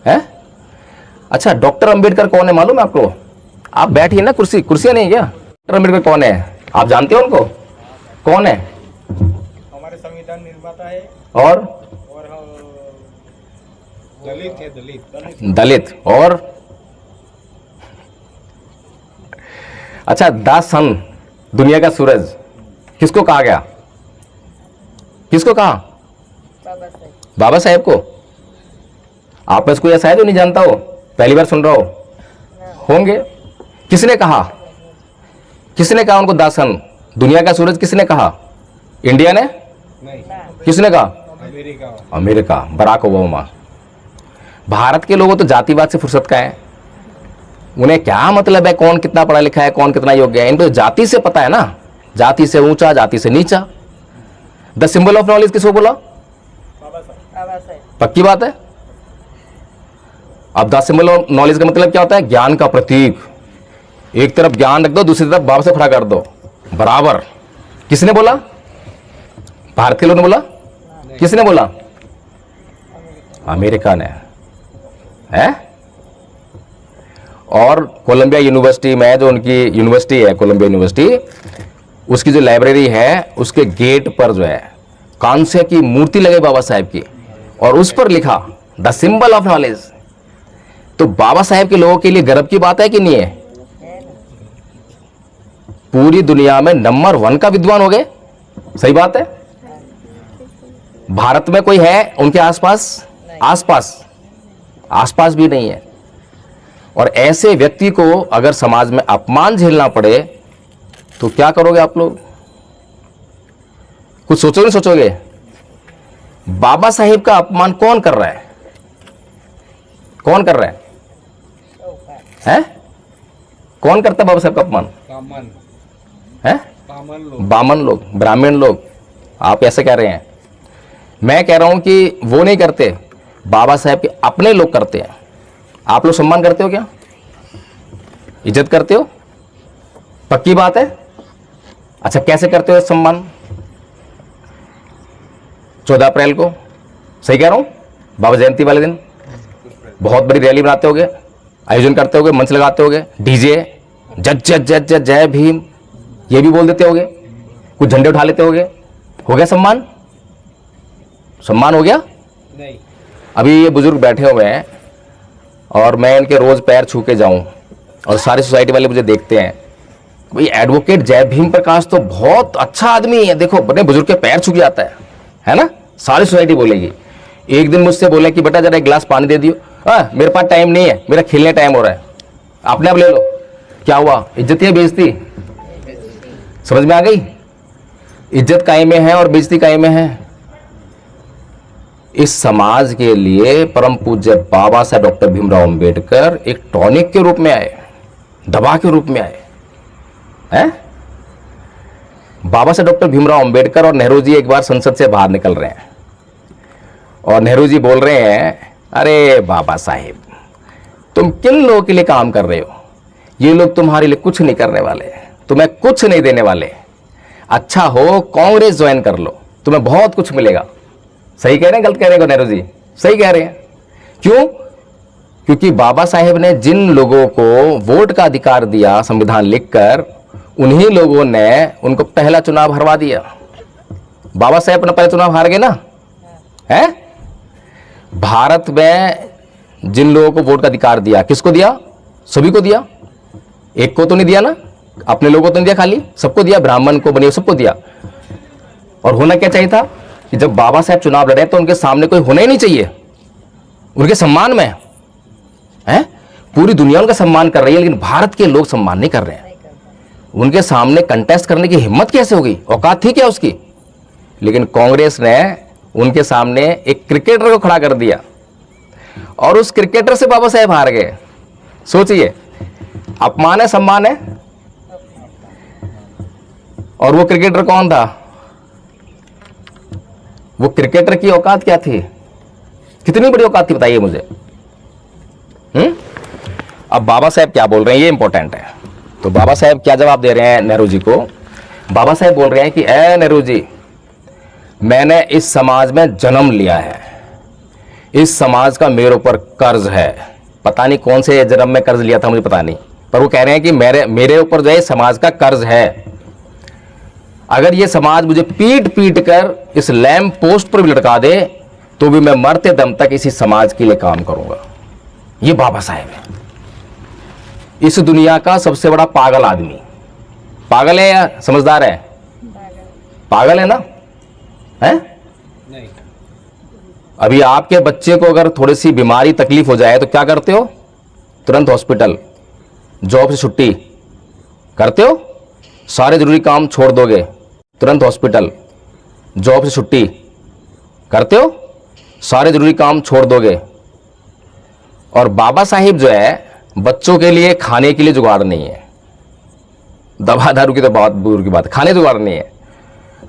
है? अच्छा, डॉक्टर अंबेडकर कौन है मालूम है आपको? आप बैठिए ना, कुर्सियां नहीं है क्या? डॉक्टर अंबेडकर कौन है? आप जानते हो उनको? कौन है? हमारे संविधान निर्माता है, और दलित है, दलित। दलित। और अच्छा, द सन, दुनिया का सूरज, किसको कहा गया? किसको कहा? बाबा साहेब को। आप में से कोई ऐसा है जो नहीं जानता हो? पहली बार सुन रहा हो? होंगे। किसने कहा? किसने कहा उनको द सन, दुनिया का सूरज? किसने कहा? इंडिया ने? नहीं, किसने कहा? America. America, Barack Obama. Bharat के लोगों तो जातिवाद से फुर्सत का है, उन्हें क्या मतलब है कौन कितना पढ़ा लिखा है, कौन कितना योग्य है? इनको जाति से पता है ना, जाति से ऊंचा, जाति से नीचा। द सिंबल ऑफ नॉलेज किसको बोला? पक्की बात है। अब द सिंबल ऑफ नॉलेज का मतलब क्या होता है? ज्ञान का प्रतीक। एक तरफ ज्ञान रख दो, दूसरी तरफ बाबा से खड़ा कर दो, बराबर। किसने बोला? भारत के लोगों ने बोला? किसने बोला? अमेरिका ने, है? और कोलंबिया यूनिवर्सिटी में, जो उनकी यूनिवर्सिटी है कोलंबिया यूनिवर्सिटी, उसकी जो लाइब्रेरी है, उसके गेट पर जो है कांस्य की मूर्ति लगे बाबा साहेब की, और उस पर लिखा द सिंबल ऑफ नॉलेज। तो बाबा साहेब के लोगों के लिए गर्व की बात है कि नहीं है? पूरी दुनिया में नंबर 1 का विद्वान हो गए। सही बात है। भारत में कोई है उनके आसपास? आसपास भी नहीं है। और ऐसे व्यक्ति को अगर समाज में अपमान झेलना पड़े तो क्या करोगे आप लोग? कुछ सोचोगे नहीं सोचोगे? बाबा साहेब का अपमान कौन कर रहा है? कौन कर रहा है? हैं? कौन करता है बाबा साहेब का अपमान? बामन, है? बामन लोग, ब्राह्मण लोग। आप ऐसे कह रहे हैं। मैं कह रहा हूं कि वो नहीं करते, बाबा साहेब के अपने लोग करते हैं। आप लोग सम्मान करते हो क्या? इज्जत करते हो? पक्की बात है। अच्छा, कैसे करते हो सम्मान? 14 अप्रैल को, सही कह रहा हूं, बाबा जयंती वाले दिन बहुत बड़ी रैली बनाते होगे, आयोजन करते होगे, मंच लगाते होगे, डीजे, जय जय भीम, ये भी बोल देते होगे, कुछ झंडे उठा लेते होगे। हो गया सम्मान? सम्मान हो गया? नहीं। अभी ये बुजुर्ग बैठे हुए हैं और मैं इनके रोज पैर छू के जाऊं, और सारी सोसाइटी वाले मुझे देखते हैं, भाई एडवोकेट जय भीम प्रकाश तो बहुत अच्छा आदमी है, देखो बड़े बुजुर्ग के पैर छू जाता है ना, सारी सोसाइटी बोलेगी। एक दिन मुझसे बोले कि बेटा जरा एक गिलास पानी दे दियो, मेरे पास टाइम नहीं है, मेरा खेलने टाइम हो रहा है, आपने अब ले लो। क्या हुआ, इज्जत या बेइज्जती? समझ में आ गई? इज्जत काहे में है और बेइज्जती काहे में है? इस समाज के लिए परम पूज्य बाबा साहब डॉक्टर भीमराव अंबेडकर एक टॉनिक के रूप में आए, दवा के रूप में आए हैं। बाबा साहब डॉक्टर भीमराव अंबेडकर और नेहरू जी एक बार संसद से बाहर निकल रहे हैं और नेहरू जी बोल रहे हैं, अरे बाबा साहेब तुम किन लोगों के लिए काम कर रहे हो, ये लोग तुम्हारे लिए कुछ नहीं करने वाले, तुम्हें कुछ नहीं देने वाले, अच्छा हो कांग्रेस ज्वाइन कर लो, तुम्हें बहुत कुछ मिलेगा। सही कह रहे हैं गलत कह रहे हैं नेहरू जी? सही कह रहे हैं। क्यों? क्योंकि बाबा साहेब ने जिन लोगों को वोट का अधिकार दिया संविधान लिखकर, उन्हीं लोगों ने उनको पहला चुनाव हरवा दिया। बाबा साहेब अपना पहला चुनाव हार गए ना, है? भारत में जिन लोगों को वोट का अधिकार दिया, किसको दिया? सभी को दिया, एक को तो नहीं दिया ना, अपने लोगों को तो नहीं दिया, खाली सबको दिया, ब्राह्मण को, बनिए, सबको दिया। और होना क्या चाहिए था कि जब बाबा साहेब चुनाव लड़े तो उनके सामने कोई होना ही नहीं चाहिए, उनके सम्मान में है। पूरी दुनिया उनका सम्मान कर रही है, लेकिन भारत के लोग सम्मान नहीं कर रहे हैं। उनके सामने कंटेस्ट करने की हिम्मत कैसे होगी, औकात थी क्या उसकी? लेकिन कांग्रेस ने उनके सामने एक क्रिकेटर को खड़ा कर दिया और उस क्रिकेटर से बाबा साहेब हार गए। सोचिए, अपमान है सम्मान है? और वो क्रिकेटर कौन था? वो क्रिकेटर की औकात क्या थी? कितनी बड़ी औकात थी बताइए मुझे। अब बाबा साहेब क्या बोल रहे हैं ये इंपॉर्टेंट है। तो बाबा साहेब क्या जवाब दे रहे हैं नेहरू जी को? बाबा साहेब बोल रहे हैं कि ए नेहरू जी, मैंने इस समाज में जन्म लिया है, इस समाज का मेरे ऊपर कर्ज है। पता नहीं कौन से जन्म में कर्ज लिया था, मुझे पता नहीं, पर वो कह रहे हैं कि मेरे ऊपर जो है समाज का कर्ज है। अगर ये समाज मुझे पीट पीट कर इस लैंप पोस्ट पर भी लटका दे तो भी मैं मरते दम तक इसी समाज के लिए काम करूंगा। ये बाबा साहेब है, इस दुनिया का सबसे बड़ा पागल आदमी। पागल है या समझदार है? पागल है ना, है? नहीं। अभी आपके बच्चे को अगर थोड़ी सी बीमारी तकलीफ हो जाए तो क्या करते हो? तुरंत हॉस्पिटल, जॉब से छुट्टी करते हो, सारे जरूरी काम छोड़ दोगे, तुरंत हॉस्पिटल, जॉब से छुट्टी करते हो, सारे जरूरी काम छोड़ दोगे। और बाबा साहिब जो है बच्चों के लिए खाने के लिए जुगाड़ नहीं है, दवा दारू की तो बहुत दूर की बात है, खाने जुगाड़ नहीं है।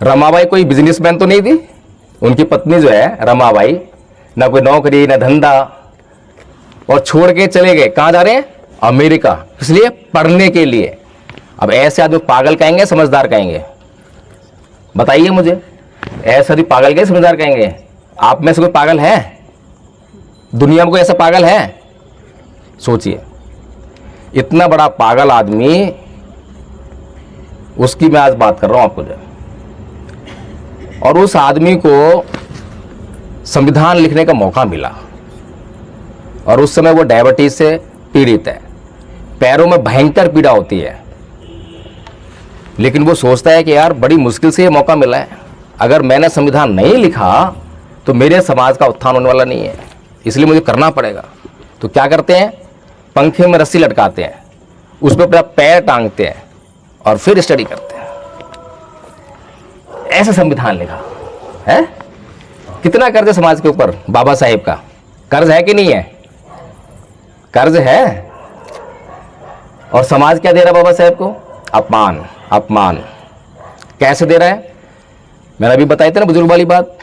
रमाबाई कोई बिजनेसमैन तो नहीं थी, उनकी पत्नी जो है रमाबाई, ना कोई नौकरी ना धंधा, और छोड़ के चले गए। कहाँ जा रहे हैं? अमेरिका। इसलिए पढ़ने के लिए। अब ऐसे आदमी पागल कहेंगे समझदार कहेंगे? बताइए मुझे, ऐसा आदमी पागल कहेंगे समझदार कहेंगे? आप में से कोई पागल है? दुनिया में कोई ऐसा पागल है? सोचिए, इतना बड़ा पागल आदमी, उसकी मैं आज बात कर रहा हूं आपको जो, और उस आदमी को संविधान लिखने का मौका मिला और उस समय वो डायबिटीज से पीड़ित है, पैरों में भयंकर पीड़ा होती है, लेकिन वो सोचता है कि यार बड़ी मुश्किल से ये मौका मिला है, अगर मैंने संविधान नहीं लिखा तो मेरे समाज का उत्थान होने वाला नहीं है, इसलिए मुझे करना पड़ेगा। तो क्या करते हैं? पंखे में रस्सी लटकाते हैं, उस पर अपना पैर टांगते हैं और फिर स्टडी करते हैं। ऐसा संविधान लिखा है। कितना कर्ज है समाज के ऊपर बाबा साहेब का? कर्ज है कि नहीं है? कर्ज है। और समाज क्या दे रहा है बाबा साहेब को? अपमान। अपमान कैसे दे रहा है? मैंने अभी बताई थी ना बुजुर्ग वाली बात,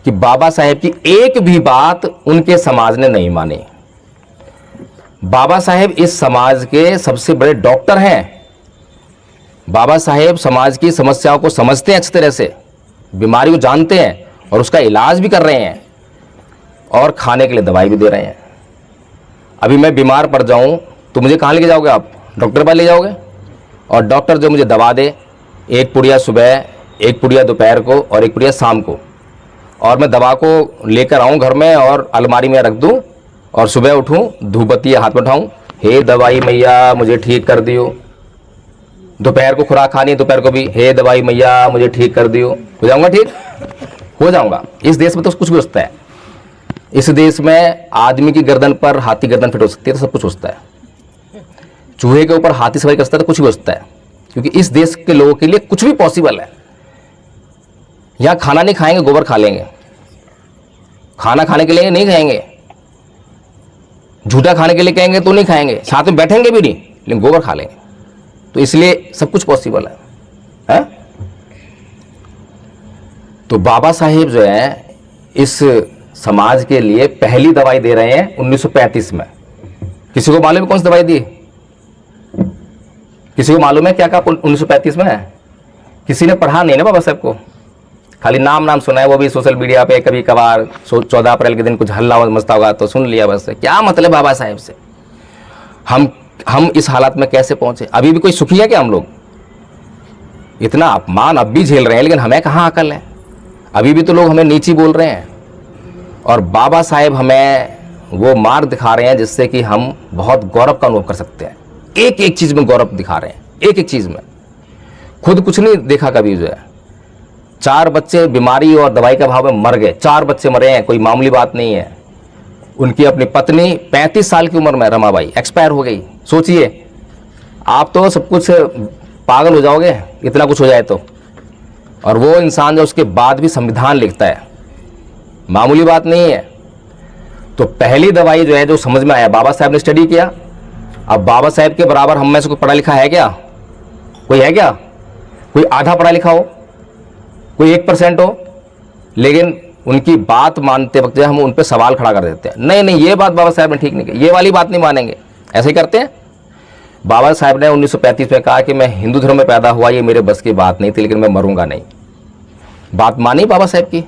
कि बाबा साहेब की एक भी बात उनके समाज ने नहीं मानी। बाबा साहेब इस समाज के सबसे बड़े डॉक्टर हैं। बाबा साहेब समाज की समस्याओं को समझते हैं अच्छी तरह से, बीमारी को जानते हैं और उसका इलाज भी कर रहे हैं और खाने के लिए दवाई भी दे रहे हैं। अभी मैं बीमार पड़ जाऊं तो मुझे कहाँ लेके जाओगे आप? डॉक्टर पास ले जाओगे, और डॉक्टर जो मुझे दवा दे, एक पुड़िया सुबह, एक पुड़िया दोपहर को और एक पुड़िया शाम को, और मैं दवा को लेकर आऊँ घर में और अलमारी में रख दूँ और सुबह उठूँ, धूप बत्ती हाथ में उठाऊँ, हे दवाई मैया मुझे ठीक कर दियो। दोपहर को खुराक खानी है, दोपहर को भी हे दवाई मैया मुझे ठीक कर दियो। हो जाऊंगा ठीक, हो जाऊंगा। इस देश में तो कुछ भी होता है। इस देश में आदमी की गर्दन पर हाथी गर्दन फिट हो सकती है तो सब कुछ होता है। चूहे के ऊपर हाथी सवारी कर सकता है तो कुछ भी होता है, क्योंकि इस देश के लोगों के लिए कुछ भी पॉसिबल है। यहाँ खाना नहीं खाएंगे, गोबर खा लेंगे। खाना खाने के लिए नहीं खाएंगे, झूठा खाने के लिए कहेंगे तो नहीं खाएंगे, साथ में बैठेंगे भी नहीं, लेकिन गोबर खा लेंगे। तो इसलिए सब कुछ पॉसिबल है? तो बाबा साहेब जो है इस समाज के लिए पहली दवाई दे रहे हैं 1935 में। किसी को मालूम है कौन सी दवाई दी? किसी को मालूम है क्या कहा 1935 में? किसी ने पढ़ा नहीं ना बाबा साहब को, खाली नाम सुना है, वो भी सोशल मीडिया पे कभी कभार 14 अप्रैल के दिन कुछ हल्ला मचता होगा तो सुन लिया बस। क्या मतलब बाबा साहेब से? हम इस हालात में कैसे पहुंचे? अभी भी कोई सुखी है क्या? हम लोग इतना अपमान अब भी झेल रहे हैं, लेकिन हमें कहाँ अकल है? अभी भी तो लोग हमें नीची बोल रहे हैं। और बाबा साहेब हमें वो मार्ग दिखा रहे हैं जिससे कि हम बहुत गौरव का अनुभव कर सकते हैं। एक एक चीज में गौरव दिखा रहे हैं, एक एक चीज में। खुद कुछ नहीं देखा कभी जो है। 4 बच्चे बीमारी और दवाई के अभाव में मर गए, 4 बच्चे मरे हैं, कोई मामूली बात नहीं है। उनकी अपनी पत्नी 35 साल की उम्र में रमाबाई एक्सपायर हो गई। सोचिए, आप तो सब कुछ पागल हो जाओगे इतना कुछ हो जाए तो। और वो इंसान जो उसके बाद भी संविधान लिखता है, मामूली बात नहीं है। तो पहली दवाई जो है जो समझ में आया, बाबा साहब ने स्टडी किया। अब बाबा साहब के बराबर हम में से कोई पढ़ा लिखा है क्या? कोई है क्या? कोई आधा पढ़ा लिखा हो, कोई 1% हो, लेकिन उनकी बात मानते वक्त हम उन पर सवाल खड़ा कर देते हैं। नहीं ये बात बाबा साहब ने ठीक नहीं की, ये वाली बात नहीं मानेंगे, ऐसे ही करते हैं। बाबा साहब ने 1935 में कहा कि मैं हिंदू धर्म में पैदा हुआ, ये मेरे बस की बात नहीं थी, लेकिन मैं मरूंगा नहीं। बात मानी बाबा साहब की?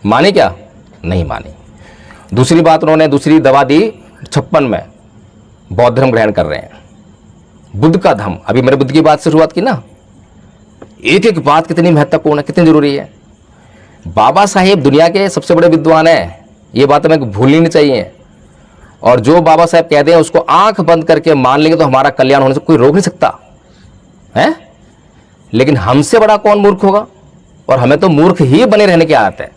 मानी क्या? नहीं मानी। दूसरी बात, उन्होंने दूसरी दवा दी 56 में, बौद्ध धर्म ग्रहण कर रहे हैं, बुद्ध का धर्म। अभी मेरे बुद्ध की बात से शुरुआत की ना, एक एक बात कितनी महत्वपूर्ण है, कितनी जरूरी है। बाबा साहेब दुनिया के सबसे बड़े विद्वान हैं, ये बात हमें भूलनी नहीं चाहिए। और जो बाबा साहब कहते हैं उसको आंख बंद करके मान लेंगे तो हमारा कल्याण होने से कोई रोक नहीं सकता है। लेकिन हमसे बड़ा कौन मूर्ख होगा? और हमें तो मूर्ख ही बने रहने की आदत है।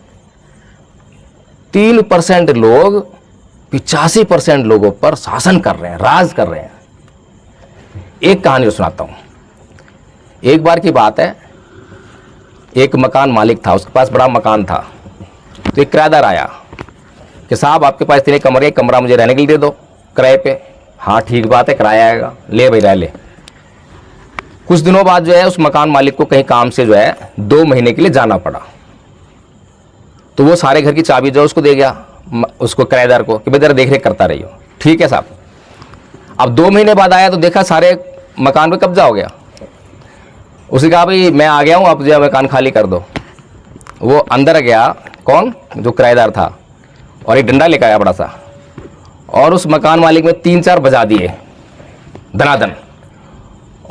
3% लोग 85% लोगों पर शासन कर रहे हैं, राज कर रहे हैं। एक कहानी सुनाता हूं। एक बार की बात है, एक मकान मालिक था, उसके पास बड़ा मकान था। तो एक किराएदार आया कि साहब आपके पास इतने कमरे, कमरा मुझे रहने के लिए दे दो किराए पे। हाँ ठीक बात है, किराया आएगा, ले भाई रह ले। कुछ दिनों बाद जो है उस मकान मालिक को कहीं काम से जो है 2 महीने के लिए जाना पड़ा। तो वो सारे घर की चाबी जो उसको दे गया, उसको किराएदार को, कि भाई जरा देख रेख करता रहियो। ठीक है साहब। अब 2 महीने बाद आया तो देखा सारे मकान पे कब्जा हो गया। उसने कहा भाई मैं आ गया हूँ, आप जो मकान खाली कर दो। वो अंदर गया, कौन? जो किराएदार था, और एक डंडा लेकर आया बड़ा सा, और उस मकान मालिक में 3-4 बजा दिए धनाधन।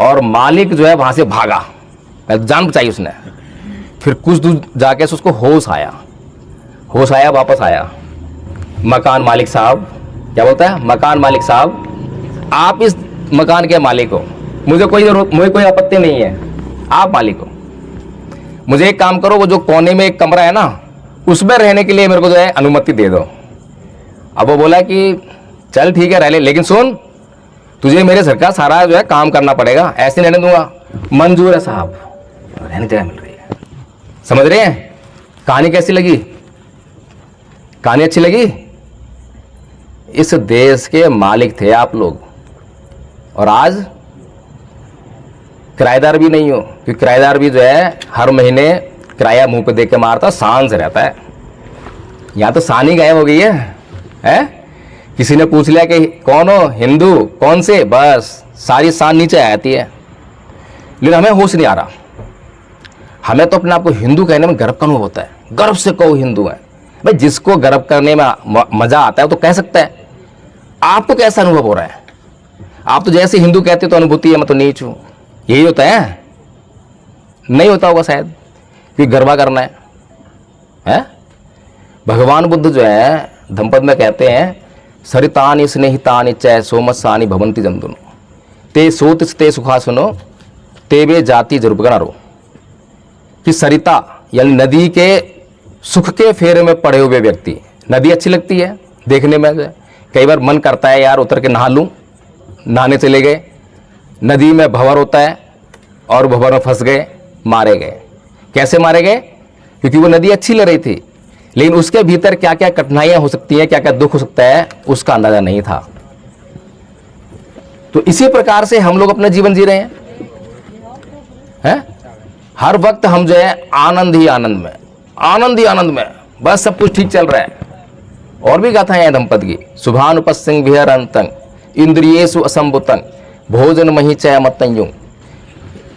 और मालिक जो है वहां से भागा, जान बचाई उसने। फिर कुछ दूर जाके उसको होश आया, वापस आया। मकान मालिक साहब, क्या बोलता है? मकान मालिक साहब, आप इस मकान के मालिक हो, मुझे कोई आपत्ति नहीं है, आप मालिक हो। मुझे एक काम करो, वो जो कोने में एक कमरा है ना, उसमें रहने के लिए मेरे को जो है अनुमति दे दो। अब वो बोला कि चल ठीक है रह ले, लेकिन सुन, तुझे मेरे घर का सारा जो है काम करना पड़ेगा, ऐसे रहने दूंगा। मंजूर है साहब, रहने जगह मिल रही है। समझ रहे हैं कहानी कैसी लगी? कहानी अच्छी लगी? इस देश के मालिक थे आप लोग, और आज किराएदार भी नहीं हो, क्योंकि किराएदार भी जो है हर महीने किराया मुंह पे देख के मारता, शान से रहता है। यहाँ तो शान ही गायब हो गई है? किसी ने पूछ लिया कि कौन हो? हिंदू। कौन से? बस सारी शान नीचे आ जाती है। लेकिन हमें होश नहीं आ रहा। हमें तो अपने आप को हिंदू कहने में गर्व का अनुभव होता है, गर्व से कहो हिंदू है। भाई जिसको गर्व करने में मजा आता है वो तो कह सकता है। आपको कैसा अनुभव हो रहा है? आप तो जैसे हिंदू कहते हो तो अनुभूति है मैं तो नीच हूं, यही होता है? नहीं होता होगा शायद, क्योंकि गरबा करना है? भगवान बुद्ध जो है धम्मपद में कहते हैं सरितानि स्नेहितानि च सोमस्सानि भवन्ति जन्तुनो ते सोतिस ते सुखासुनो ते वे जाति जरूपगणरो। कि सरिता यानी नदी के सुख के फेरे में पड़े हुए व्यक्ति, नदी अच्छी लगती है देखने में, कई बार मन करता है यार उतर के नहा लूं, नहाने चले गए, नदी में भंवर होता है और भंवर में फंस गए, मारे गए। कैसे मारे गए? क्योंकि वो नदी अच्छी लग रही थी, लेकिन उसके भीतर क्या क्या कठिनाइयां हो सकती हैं, क्या क्या दुख हो सकता है, उसका अंदाजा नहीं था। तो इसी प्रकार से हम लोग अपना जीवन जी रहे हैं? हर वक्त हम जो है आनंद ही आनंद में, आनंद ही आनंद में, बस सब कुछ ठीक चल रहा है। और भी गाथाएं हैं दंपति की, शुभानुपस्सिंग विहरंतंग इंद्रियेषु असंभुतं भोजन मही चय मतंयुं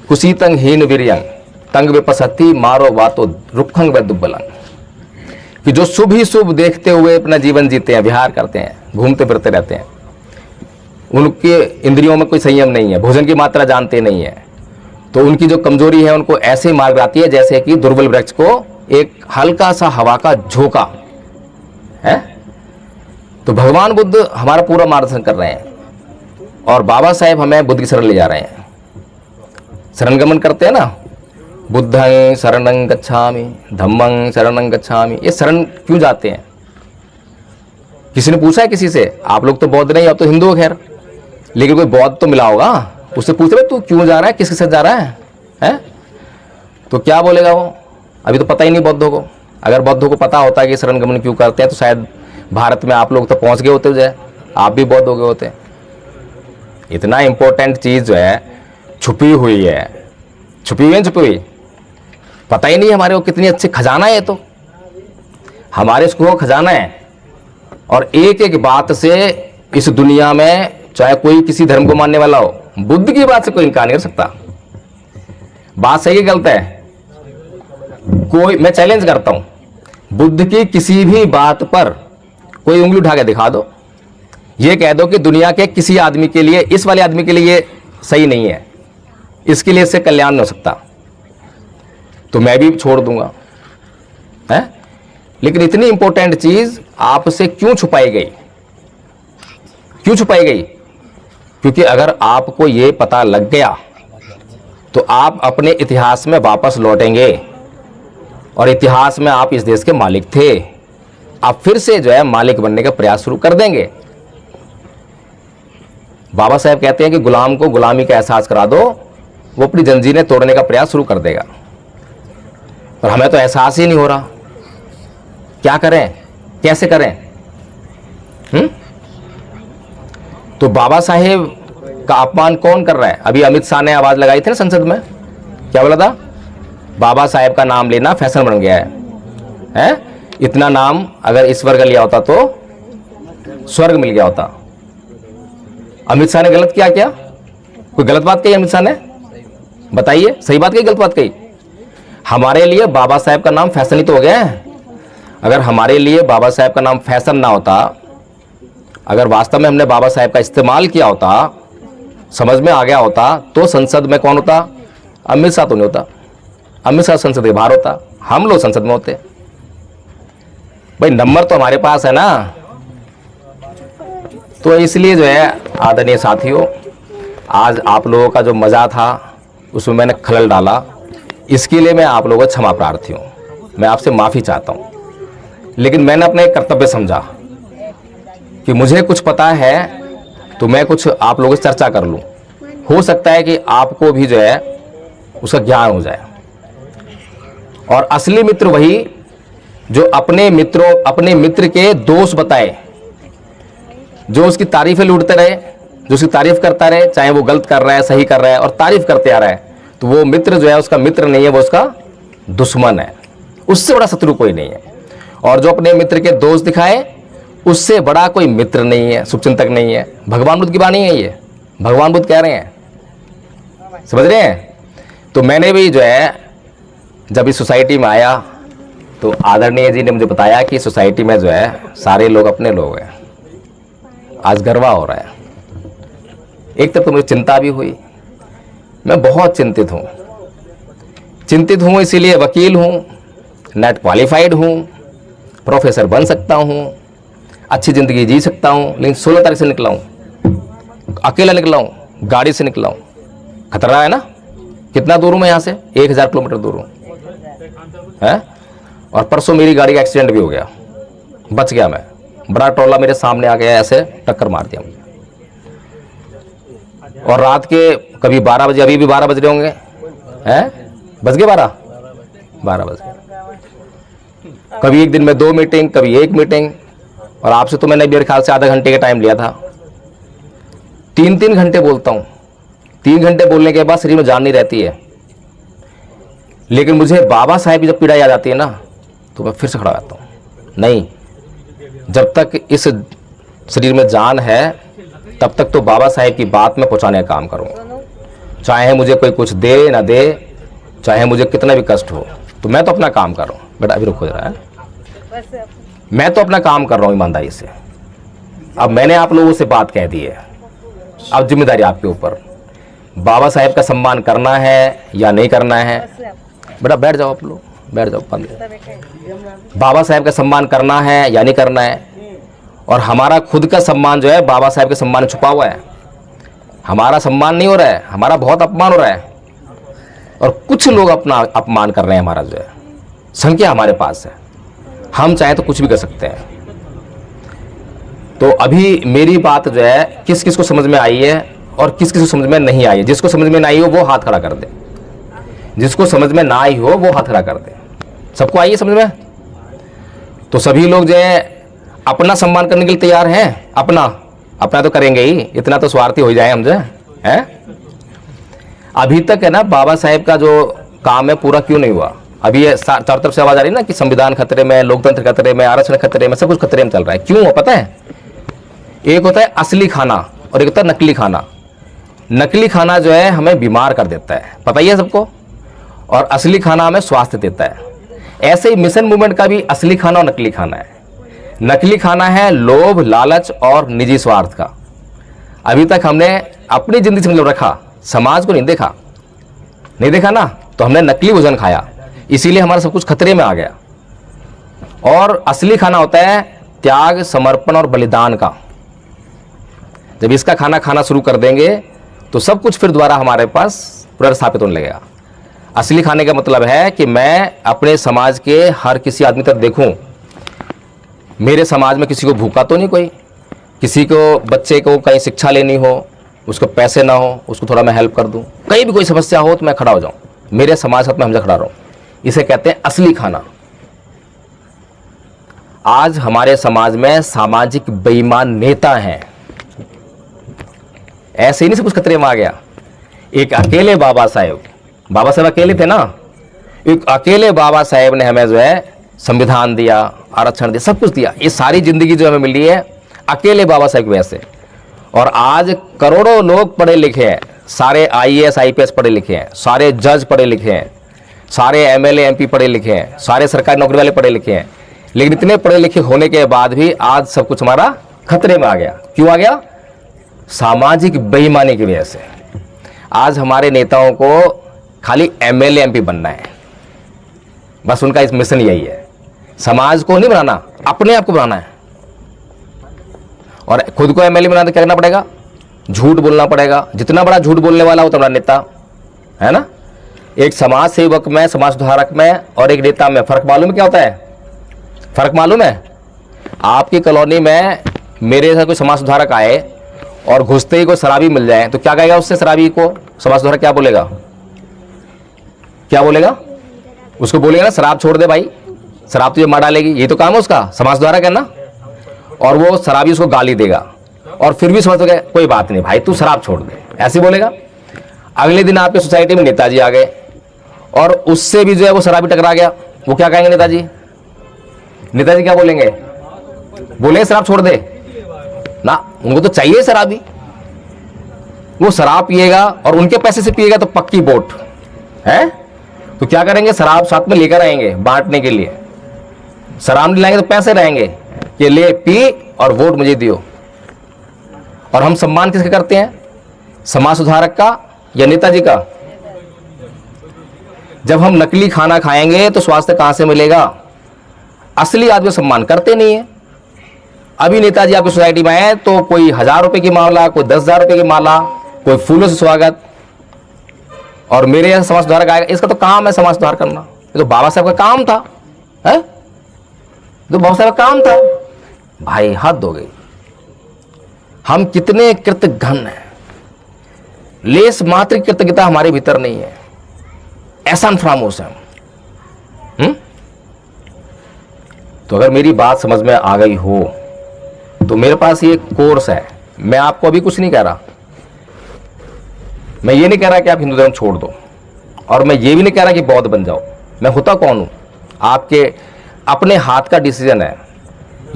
कुशीतंग हीन वीर्यं तंग विपसति मारो वातो रुखंग व दुब्बलंग। कि जो शुभ ही शुभ देखते हुए अपना जीवन जीते हैं, विहार करते हैं, घूमते फिरते रहते हैं, उनके इंद्रियों में कोई संयम नहीं है, भोजन की मात्रा जानते नहीं है, तो उनकी जो कमजोरी है उनको ऐसे मार्ग आती है जैसे कि दुर्बल वृक्ष को एक हल्का सा हवा का झोंका है। तो भगवान बुद्ध हमारा पूरा मार्गदर्शन कर रहे हैं और बाबा साहेब हमें बुद्ध की शरण ले जा रहे हैं। शरण गमन करते हैं ना, बुद्धं शरणं गच्छामि धम्मं शरणं गच्छामि। ये शरण क्यों जाते हैं? किसी ने पूछा है किसी से? आप लोग तो बौद्ध नहीं, अब तो हिंदू हो खैर, लेकिन कोई बौद्ध तो मिला होगा, उससे पूछ रहे तू क्यों जा रहा है, किसके साथ जा रहा है? तो क्या बोलेगा वो? अभी तो पता ही नहीं बौद्धों को। अगर बौद्धों को पता होता है कि शरण गमन क्यों करते हैं तो शायद भारत में आप लोग तो पहुंच गए होते, जो आप भी बौद्ध हो गए होते। इतना इंपॉर्टेंट चीज जो है छुपी हुई है, छुपी हुई, पता ही नहीं हमारे को कितनी अच्छी खजाना है। तो हमारे इसको खजाना है और एक एक बात से इस दुनिया में, चाहे कोई किसी धर्म को मानने वाला हो, बुद्ध की बात से कोई इनकार नहीं कर सकता। बात सही है गलत है? कोई, मैं चैलेंज करता हूं, बुद्ध की किसी भी बात पर कोई उंगली उठा के दिखा दो, ये कह दो कि दुनिया के किसी आदमी के लिए, इस वाले आदमी के लिए ये सही नहीं है, इसके लिए इससे कल्याण नहीं हो सकता, तो मैं भी छोड़ दूंगा है। लेकिन इतनी इंपॉर्टेंट चीज आपसे क्यों छुपाई गई? क्यों छुपाई गई? क्योंकि अगर आपको ये पता लग गया तो आप अपने इतिहास में वापस लौटेंगे और इतिहास में आप इस देश के मालिक थे, आप फिर से जो है मालिक बनने का प्रयास शुरू कर देंगे। बाबा साहेब कहते हैं कि गुलाम को गुलामी का एहसास करा दो, वो अपनी जंजीरें तोड़ने का प्रयास शुरू कर देगा। पर हमें तो एहसास ही नहीं हो रहा, क्या करें, कैसे करें? तो बाबा साहेब का अपमान कौन कर रहा है? अभी अमित शाह ने आवाज लगाई थी ना संसद में, क्या बोला था? बाबा साहेब का नाम लेना फैशन बन गया है? इतना नाम अगर ईश्वर का लिया होता तो स्वर्ग मिल गया होता। अमित शाह ने गलत किया क्या? कोई गलत बात कही अमित शाह ने? बताइए, सही बात कही, गलत बात कही? हमारे लिए बाबा साहेब का नाम फैशन ही तो हो गया है। अगर हमारे लिए बाबा साहेब का नाम फैशन ना होता, अगर वास्तव में हमने बाबा साहेब का इस्तेमाल किया होता, समझ में आ गया होता, तो संसद में कौन होता? अमित शाह तो नहीं होता, अमित शाह संसद के बाहर होता, हम लोग संसद में होते। भाई नंबर तो हमारे पास है ना। तो इसलिए जो है आदरणीय साथियों, आज आप लोगों का जो मजा था उसमें मैंने खलल डाला, इसके लिए मैं आप लोगों को क्षमा प्रार्थी हूँ, मैं आपसे माफ़ी चाहता हूँ। लेकिन मैंने अपना एक कर्तव्य समझा कि मुझे कुछ पता है तो मैं कुछ आप लोगों से चर्चा कर लूँ, हो सकता है कि आपको भी जो है उसका ज्ञान हो जाए। और असली मित्र वही जो अपने मित्र के दोष बताए, जो उसकी तारीफें लूटते रहे, जो उसकी तारीफ करता रहे, चाहे वो गलत कर रहा है सही कर रहा है और तारीफ करते आ रहा है, तो वो मित्र जो है उसका मित्र नहीं है, वो उसका दुश्मन है। उससे बड़ा शत्रु कोई नहीं है। और जो अपने मित्र के दोष दिखाए, उससे बड़ा कोई मित्र नहीं है, शुभचिंतक नहीं है। भगवान बुद्ध की वाणी है ये, भगवान बुद्ध कह रहे हैं, समझ रहे हैं? तो मैंने भी जो है जब इस सोसाइटी में आया तो आदरणीय जी ने मुझे बताया कि सोसाइटी में जो है सारे लोग अपने लोग हैं। आज गर्व हो रहा है। एक तरफ तो मुझे चिंता भी हुई, मैं बहुत चिंतित हूँ, इसीलिए वकील हूँ, नेट क्वालिफाइड हूँ, प्रोफेसर बन सकता हूँ, अच्छी ज़िंदगी जी सकता हूँ, लेकिन 16 तारीख से निकला हूँ, अकेला निकला हूँ, गाड़ी से निकला हूँ। खतरा है ना। कितना दूर हूँ मैं यहाँ से? 1000 किलोमीटर दूर हूँ, है। और परसों मेरी गाड़ी का एक्सीडेंट भी हो गया, बच गया मैं। बड़ा ट्रोला मेरे सामने आ गया, ऐसे टक्कर मार दिया मुझे। और रात के कभी 12 बजे, अभी भी 12 बज रहे होंगे, हैं? बज गए 12 बज गए। कभी एक दिन में 2 मीटिंग, कभी 1 मीटिंग। और आपसे तो मैंने मेरे ख्याल से आधा घंटे का टाइम लिया था। 3-3 घंटे बोलता हूँ। 3 घंटे बोलने के बाद शरीर में जान नहीं रहती है, लेकिन मुझे बाबा साहेब की जब पीड़ा याद आती है ना, तो मैं फिर से खड़ा हो जाता हूँ। नहीं, जब तक इस शरीर में जान है तब तक तो बाबा साहेब की बात में पहुँचाने का काम करूँगा, चाहे मुझे कोई कुछ दे ना दे, चाहे मुझे कितना भी कष्ट हो। तो मैं तो अपना काम कर रहा हूँ। बेटा अभी रुको जरा, है, मैं तो अपना काम कर रहा हूँ ईमानदारी से। अब मैंने आप लोगों से बात कह दी है, अब जिम्मेदारी आपके ऊपर। बाबा साहेब का सम्मान करना है या नहीं करना है? बेटा बैठ जाओ, आप लोग बैठ जाओ। बाबा साहेब का सम्मान करना है या नहीं करना है? और हमारा खुद का सम्मान जो है बाबा साहेब के सम्मान में छुपा हुआ है। हमारा सम्मान नहीं हो रहा है, हमारा बहुत अपमान हो रहा है। और कुछ लोग अपना अपमान कर रहे हैं। हमारा जो है संख्या हमारे पास है, हम चाहे तो कुछ भी कर सकते हैं। तो अभी मेरी बात जो है किस किस को समझ में आई है और किस किस को समझ में नहीं आई है। जिसको समझ में नहीं हो वो हाथ खड़ा कर दे, जिसको समझ में ना आई हो वो हाथ खड़ा कर दे। सबको आई है समझ में? तो सभी लोग जो है अपना सम्मान करने के लिए तैयार हैं। अपना तो करेंगे ही, इतना तो स्वार्थी हो जाए हम जो है। अभी तक है ना बाबा साहेब का जो काम है पूरा क्यों नहीं हुआ? अभी ये चारों तरफ से आवाज आ रही है ना कि संविधान खतरे में, लोकतंत्र खतरे में, आरक्षण खतरे में, सब कुछ खतरे में चल रहा है। क्यों हो पता है? एक होता है असली खाना और एक होता है नकली खाना। नकली खाना जो है हमें बीमार कर देता है, पता ही है सबको, और असली खाना हमें स्वास्थ्य देता है। ऐसे ही मिशन मूवमेंट का भी असली खाना और नकली खाना है। नकली खाना है लोभ, लालच और निजी स्वार्थ का। अभी तक हमने अपनी जिंदगी से मतलब रखा, समाज को नहीं देखा ना, तो हमने नकली भोजन खाया, इसीलिए हमारा सब कुछ खतरे में आ गया। और असली खाना होता है त्याग, समर्पण और बलिदान का। जब इसका खाना खाना शुरू कर देंगे तो सब कुछ फिर दोबारा हमारे पास पुनर्स्थापित होने लगेगा। असली खाने का मतलब है कि मैं अपने समाज के हर किसी आदमी तक देखूं, मेरे समाज में किसी को भूखा तो नहीं कोई, किसी को बच्चे को कहीं शिक्षा लेनी हो, उसको पैसे ना हो, उसको थोड़ा मैं हेल्प कर दूं, कहीं भी कोई समस्या हो तो मैं खड़ा हो जाऊं, मेरे समाज साथ में हमेशा खड़ा रहूं। इसे कहते हैं असली खाना। आज हमारे समाज में सामाजिक बेईमान नेता हैं, ऐसे ही नहीं सब कुछ खतरे में आ गया। एक अकेले बाबा साहेब अकेले थे ना, एक अकेले बाबा साहेब ने हमें जो है संविधान दिया, आरक्षण दिया, सब कुछ दिया। ये सारी जिंदगी जो हमें मिली है अकेले बाबा साहेब की वजह से। और आज करोड़ों लोग पढ़े लिखे हैं, सारे IAS IPS पढ़े लिखे हैं, सारे जज पढ़े लिखे हैं, सारे MLA MP पढ़े लिखे हैं, सारे सरकारी नौकरी वाले पढ़े लिखे हैं। लेकिन इतने पढ़े लिखे होने के बाद भी आज सब कुछ हमारा खतरे में आ गया। क्यों आ गया? सामाजिक बेईमानी की वजह से। आज हमारे नेताओं को खाली MLA MP बनना है, बस उनका इस मिशन यही है। समाज को नहीं बनाना, अपने आप को बनाना है। और खुद को MLA बनाना तो क्या करना पड़ेगा? झूठ बोलना पड़ेगा। जितना बड़ा झूठ बोलने वाला हो उतना बड़ा नेता है ना। एक समाज सेवक में, समाज सुधारक में और एक नेता में फर्क मालूम है क्या होता है? फर्क मालूम है? आपकी कॉलोनी में मेरे साथ कोई समाज सुधारक आए और घुसते ही कोई शराबी मिल जाए तो क्या कहेगा उससे? शराबी को समाज सुधारक क्या बोलेगा? क्या बोलेगा? उसको बोलेगा ना शराब छोड़ दे भाई, शराब तुझे मार डालेगी। ये तो काम है उसका, समाज सुधारक है ना। और वो शराबी उसको गाली देगा और फिर भी समझ कोई बात नहीं भाई तू शराब छोड़ दे, ऐसे बोलेगा। अगले दिन आपके सोसाइटी में नेताजी आ गए और उससे भी जो है वो शराबी टकरा गया, वो क्या कहेंगे नेताजी? नेताजी क्या बोलेंगे? बोलेंगे शराब छोड़ दे ना, उनको तो चाहिए शराबी। वो शराब पिएगा और उनके पैसे से पिएगा तो पक्की वोट है। तो क्या करेंगे? शराब साथ में लेकर आएंगे बांटने के लिए। शराब नहीं लाएंगे तो पैसे रहेंगे कि ले पी और वोट मुझे दियो। और हम सम्मान किसके करते हैं? समाज सुधारक का या नेताजी का? जब हम नकली खाना खाएंगे तो स्वास्थ्य कहां से मिलेगा? असली आदमी सम्मान करते नहीं है। अभी नेताजी आपकी सोसाइटी में आए तो कोई 1000 रुपए की माला, कोई 10,000 रुपए की माला, कोई फूलों से स्वागत, और मेरे यहाँ समाज सुधारक आएगा। इसका तो काम है समाज सुधार करना, ये तो बाबा साहब का काम था, है तो बाबा साहब का काम था। भाई हद हो गई। हम कितने कृतघ्न हैं, लेस मात्र कृतज्ञता हमारे भीतर नहीं है, ऐसा फरामोश है हम। तो अगर मेरी बात समझ में आ गई हो तो मेरे पास ये कोर्स है। मैं आपको अभी कुछ नहीं कह रहा, मैं ये नहीं कह रहा कि आप हिंदू धर्म छोड़ दो, और मैं ये भी नहीं कह रहा कि बौद्ध बन जाओ। मैं होता कौन हूं? आपके अपने हाथ का डिसीजन है,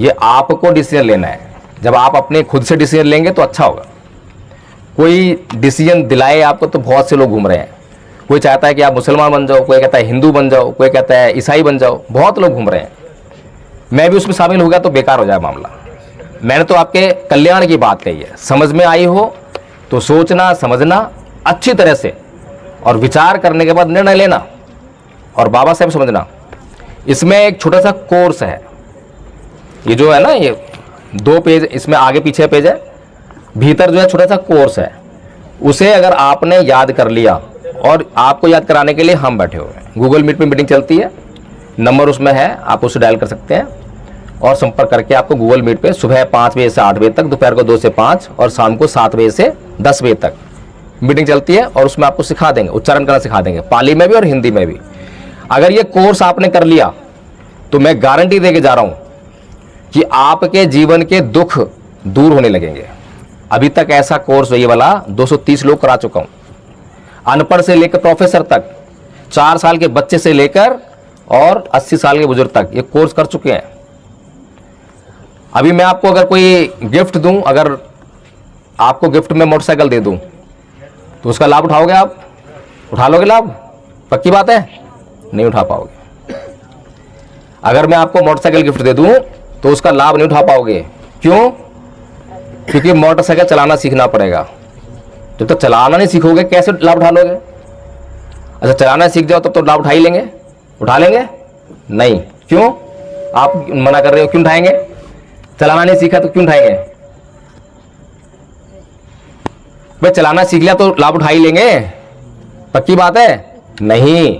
ये आपको डिसीजन लेना है। जब आप अपने खुद से डिसीजन लेंगे तो अच्छा होगा। कोई डिसीजन दिलाए आपको तो बहुत से लोग घूम रहे हैं। कोई चाहता है कि आप मुसलमान बन जाओ, कोई कहता है हिंदू बन जाओ, कोई कहता है ईसाई बन जाओ, बहुत लोग घूम रहे हैं। मैं भी उसमें शामिल हो गया तो बेकार हो जाए मामला। मैंने तो आपके कल्याण की बात कही है। समझ में आई हो तो सोचना समझना अच्छी तरह से, और विचार करने के बाद निर्णय लेना, और बाबा साहब समझना। इसमें एक छोटा सा कोर्स है, ये जो है ना, ये 2 पेज, इसमें आगे पीछे पेज है, भीतर जो है छोटा सा कोर्स है। उसे अगर आपने याद कर लिया, और आपको याद कराने के लिए हम बैठे हुए हैं, गूगल मीट पे मीटिंग चलती है, नंबर उसमें है, आप उसे डायल कर सकते हैं और संपर्क करके आपको गूगल मीट पे सुबह 5 बजे से 8 बजे तक, दोपहर को 2 से 5 और शाम को 7 बजे से 10 बजे तक मीटिंग चलती है। और उसमें आपको सिखा देंगे, उच्चारण करना सिखा देंगे, पाली में भी और हिंदी में भी। अगर ये कोर्स आपने कर लिया तो मैं गारंटी देके जा रहा हूं कि आपके जीवन के दुख दूर होने लगेंगे। अभी तक ऐसा कोर्स ये वाला 230 लोग करा चुका हूं, अनपढ़ से लेकर प्रोफेसर तक, 4 साल के बच्चे से लेकर और 80 साल के बुजुर्ग तक ये कोर्स कर चुके हैं। अभी मैं आपको अगर कोई गिफ्ट दूं, अगर आपको गिफ्ट में मोटरसाइकिल दे दूं तो उसका लाभ उठाओगे आप? उठा लोगे लाभ? पक्की बात है? नहीं उठा पाओगे। अगर मैं आपको मोटरसाइकिल गिफ्ट दे दूं तो उसका लाभ नहीं उठा पाओगे। क्यों? क्योंकि मोटरसाइकिल चलाना सीखना पड़ेगा। जब तक चलाना नहीं सीखोगे कैसे लाभ उठा लोगे? अच्छा, चलाना सीख जाओ तब तो लाभ उठा ही लेंगे, उठा लेंगे? नहीं। क्यों आप मना कर रहे हो? क्यों उठाएंगे? चलाना नहीं सीखा तो क्यों उठाएंगे? भाई चलाना सीख लिया तो लाभ उठा ही लेंगे, पक्की बात है? नहीं।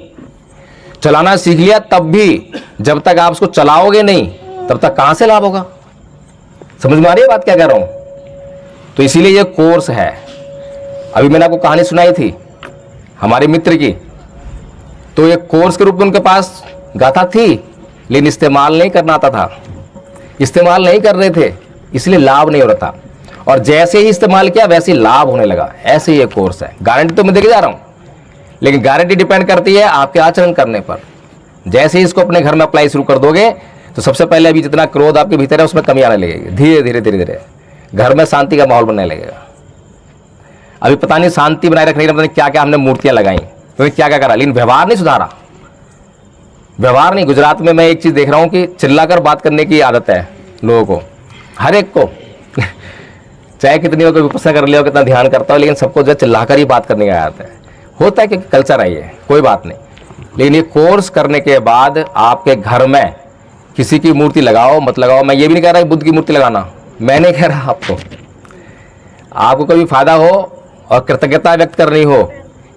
चलाना सीख लिया तब भी जब तक आप उसको चलाओगे नहीं तब तक कहां से लाभ होगा? समझ में आ रही है बात क्या कह रहा हूं? तो इसीलिए ये कोर्स है। अभी मैंने आपको कहानी सुनाई थी हमारे मित्र की, तो ये कोर्स के रूप में उनके पास गाथा थी, लेकिन इस्तेमाल नहीं करना आता था, इस्तेमाल नहीं कर रहे थे, इसलिए लाभ नहीं हो रहा था। और जैसे ही इस्तेमाल किया वैसे ही लाभ होने लगा। ऐसे ही ये कोर्स है। गारंटी तो मैं देके जा रहा हूं, लेकिन गारंटी डिपेंड करती है आपके आचरण करने पर। जैसे ही इसको अपने घर में अप्लाई शुरू कर दोगे तो सबसे पहले अभी जितना क्रोध आपके भीतर है उसमें कमी आने लगेगी। धीरे धीरे धीरे धीरे घर में शांति का माहौल बनने लगेगा। अभी पता नहीं शांति बनाए रखने के लिए क्या क्या हमने मूर्तियां लगाई, तो क्या क्या करा, लेकिन व्यवहार नहीं सुधारा। व्यवहार नहीं। गुजरात में मैं एक चीज देख रहा हूं कि चिल्लाकर बात करने की आदत है लोगों को, हर एक को चाहे कितनी हो, विपस्सा कर लिया हो, कितना ध्यान करता हो, लेकिन सबको जो चिल्लाकर ही बात करने की आदत है। होता है कि कल्चर आई है, कोई बात नहीं। लेकिन ये कोर्स करने के बाद आपके घर में किसी की मूर्ति लगाओ मत लगाओ, मैं ये भी नहीं कह रहा कि बुद्ध की मूर्ति लगाना, मैं नहीं कह रहा। आपको कभी फायदा हो और कृतज्ञता व्यक्त करनी हो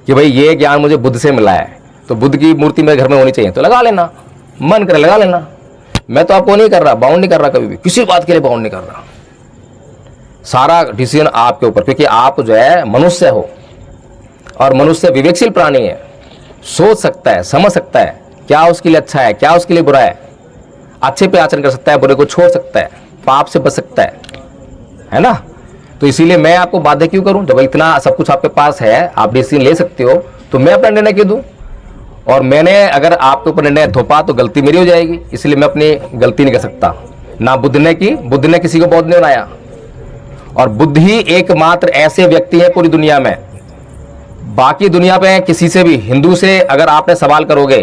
कि भाई ये ज्ञान मुझे बुद्ध से मिला है, तो बुद्ध की मूर्ति मेरे घर में होनी चाहिए, तो लगा लेना, मन करे लगा लेना। मैं तो आपको नहीं कर रहा, बाउंड नहीं कर रहा, कभी भी किसी बात के लिए बाउंड नहीं कर रहा। सारा डिसीजन आपके ऊपर, क्योंकि आप जो है मनुष्य हो, और मनुष्य विवेकशील प्राणी है, सोच सकता है, समझ सकता है क्या उसके लिए अच्छा है, क्या उसके लिए बुरा है, अच्छे पे आचरण कर सकता है, बुरे को छोड़ सकता है, पाप से बच सकता है ना। तो इसीलिए मैं आपको बाध्य क्यों करूं? जब इतना सब कुछ आपके पास है, आप डिसीजन ले सकते हो, तो मैं अपना निर्णय क्यों दूं? और मैंने अगर आपके ऊपर निर्णय थोपा तो गलती मेरी हो जाएगी, इसलिए मैं अपनी गलती नहीं कर सकता। ना बुद्ध ने की, बुद्ध ने किसी को बौद्ध नहीं बनाया, और बुद्ध ही एकमात्र ऐसे व्यक्ति है पूरी दुनिया में। बाकी दुनिया पे किसी से भी, हिंदू से अगर आपने सवाल करोगे,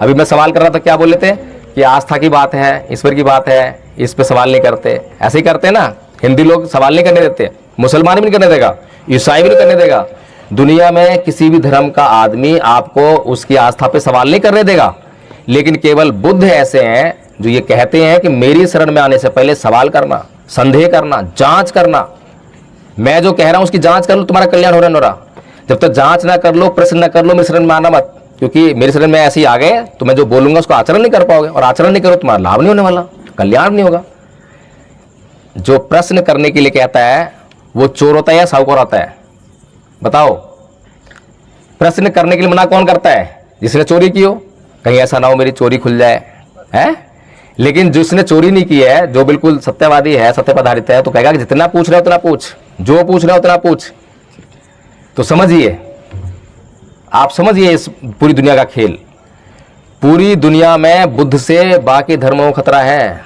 अभी मैं सवाल कर रहा था, क्या बोल रहे थे कि आस्था की बात है, ईश्वर की बात है, इस पे सवाल नहीं करते। ऐसे ही करते ना, हिंदी लोग सवाल नहीं करने देते, मुसलमान भी नहीं करने देगा, ईसाई भी नहीं करने देगा। दुनिया में किसी भी धर्म का आदमी आपको उसकी आस्था पे सवाल नहीं करने देगा, लेकिन केवल बुद्ध ऐसे हैं जो ये कहते हैं कि मेरी शरण में आने से पहले सवाल करना, संदेह करना, जांच करना। मैं जो कह रहा हूं उसकी जांच कर लो, तुम्हारा कल्याण हो रहा है, हो रहा। जब तक जांच ना कर लो, प्रश्न ना कर लो, मेरे शरण में आना मत, क्योंकि मेरे शरण में ऐसे ही आ गए तो मैं जो बोलूंगा उसको आचरण नहीं कर पाओगे, और आचरण नहीं करो तुम्हारा लाभ नहीं होने वाला, कल्याण नहीं होगा। जो प्रश्न करने के लिए कहता है वो चोर होता है या साहूकार होता है? बताओ। प्रश्न करने के लिए मना कौन करता है? जिसने चोरी की हो, कहीं ऐसा ना हो मेरी चोरी खुल जाए, है। लेकिन जिसने चोरी नहीं की है, जो बिल्कुल सत्यवादी है, सत्य पर आधारित है, तो कहेगा कि जितना पूछ रहे हो उतना पूछ, जो पूछ रहे हो उतना पूछ। तो समझिए, आप समझिए इस पूरी दुनिया का खेल। पूरी दुनिया में बुद्ध से बाकी धर्मों को खतरा है,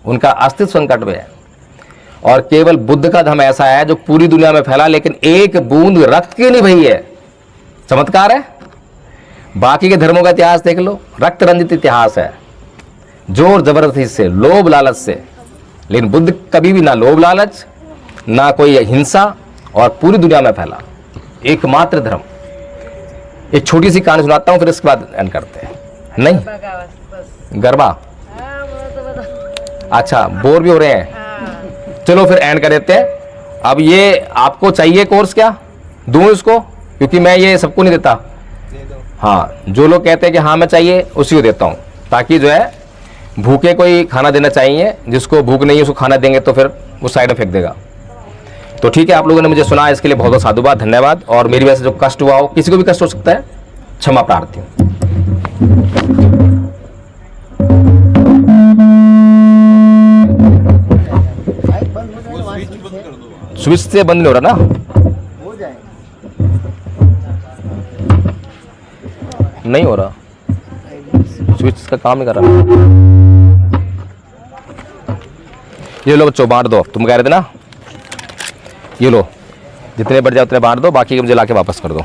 उनका अस्तित्व संकट में है। और केवल बुद्ध का धर्म ऐसा है जो पूरी दुनिया में फैला, लेकिन एक बूंद रक्त की नहीं बही है। चमत्कार है। बाकी के धर्मों का इतिहास देख लो, रक्त रंजित इतिहास है, जोर जबरदस्ती से, लोभ लालच से। लेकिन बुद्ध कभी भी ना लोभ लालच, ना कोई हिंसा, और पूरी दुनिया में फैला एकमात्र धर्म। एक छोटी सी कहानी सुनाता हूं, फिर इसके बाद एंड करते हैं। नहीं गरबा, अच्छा बोर भी हो रहे हैं, चलो फिर एंड कर देते हैं। अब ये आपको चाहिए कोर्स, क्या दूं इसको? क्योंकि मैं ये सबको नहीं देता। हाँ, जो लोग कहते हैं कि हाँ मैं चाहिए, उसी को देता हूँ, ताकि जो है भूखे कोई खाना देना चाहिए, जिसको भूख नहीं है उसको खाना देंगे तो फिर वो साइड में फेंक देगा। तो ठीक है, आप लोगों ने मुझे सुना, इसके लिए बहुत बहुत साधुवाद, धन्यवाद। और मेरी वजह से जो कष्ट हुआ हो, किसी को भी कष्ट हो सकता है, क्षमा प्रार्थी हूँ। स्विच से बंद नहीं हो रहा ना? नहीं हो रहा, स्विच का काम नहीं कर रहा। ये लो बच्चों, बांट दो, तुम कह रहे थे ना, ये लो, जितने बढ़ जाए उतने बांट दो, बाकी मुझे लाके वापस कर दो।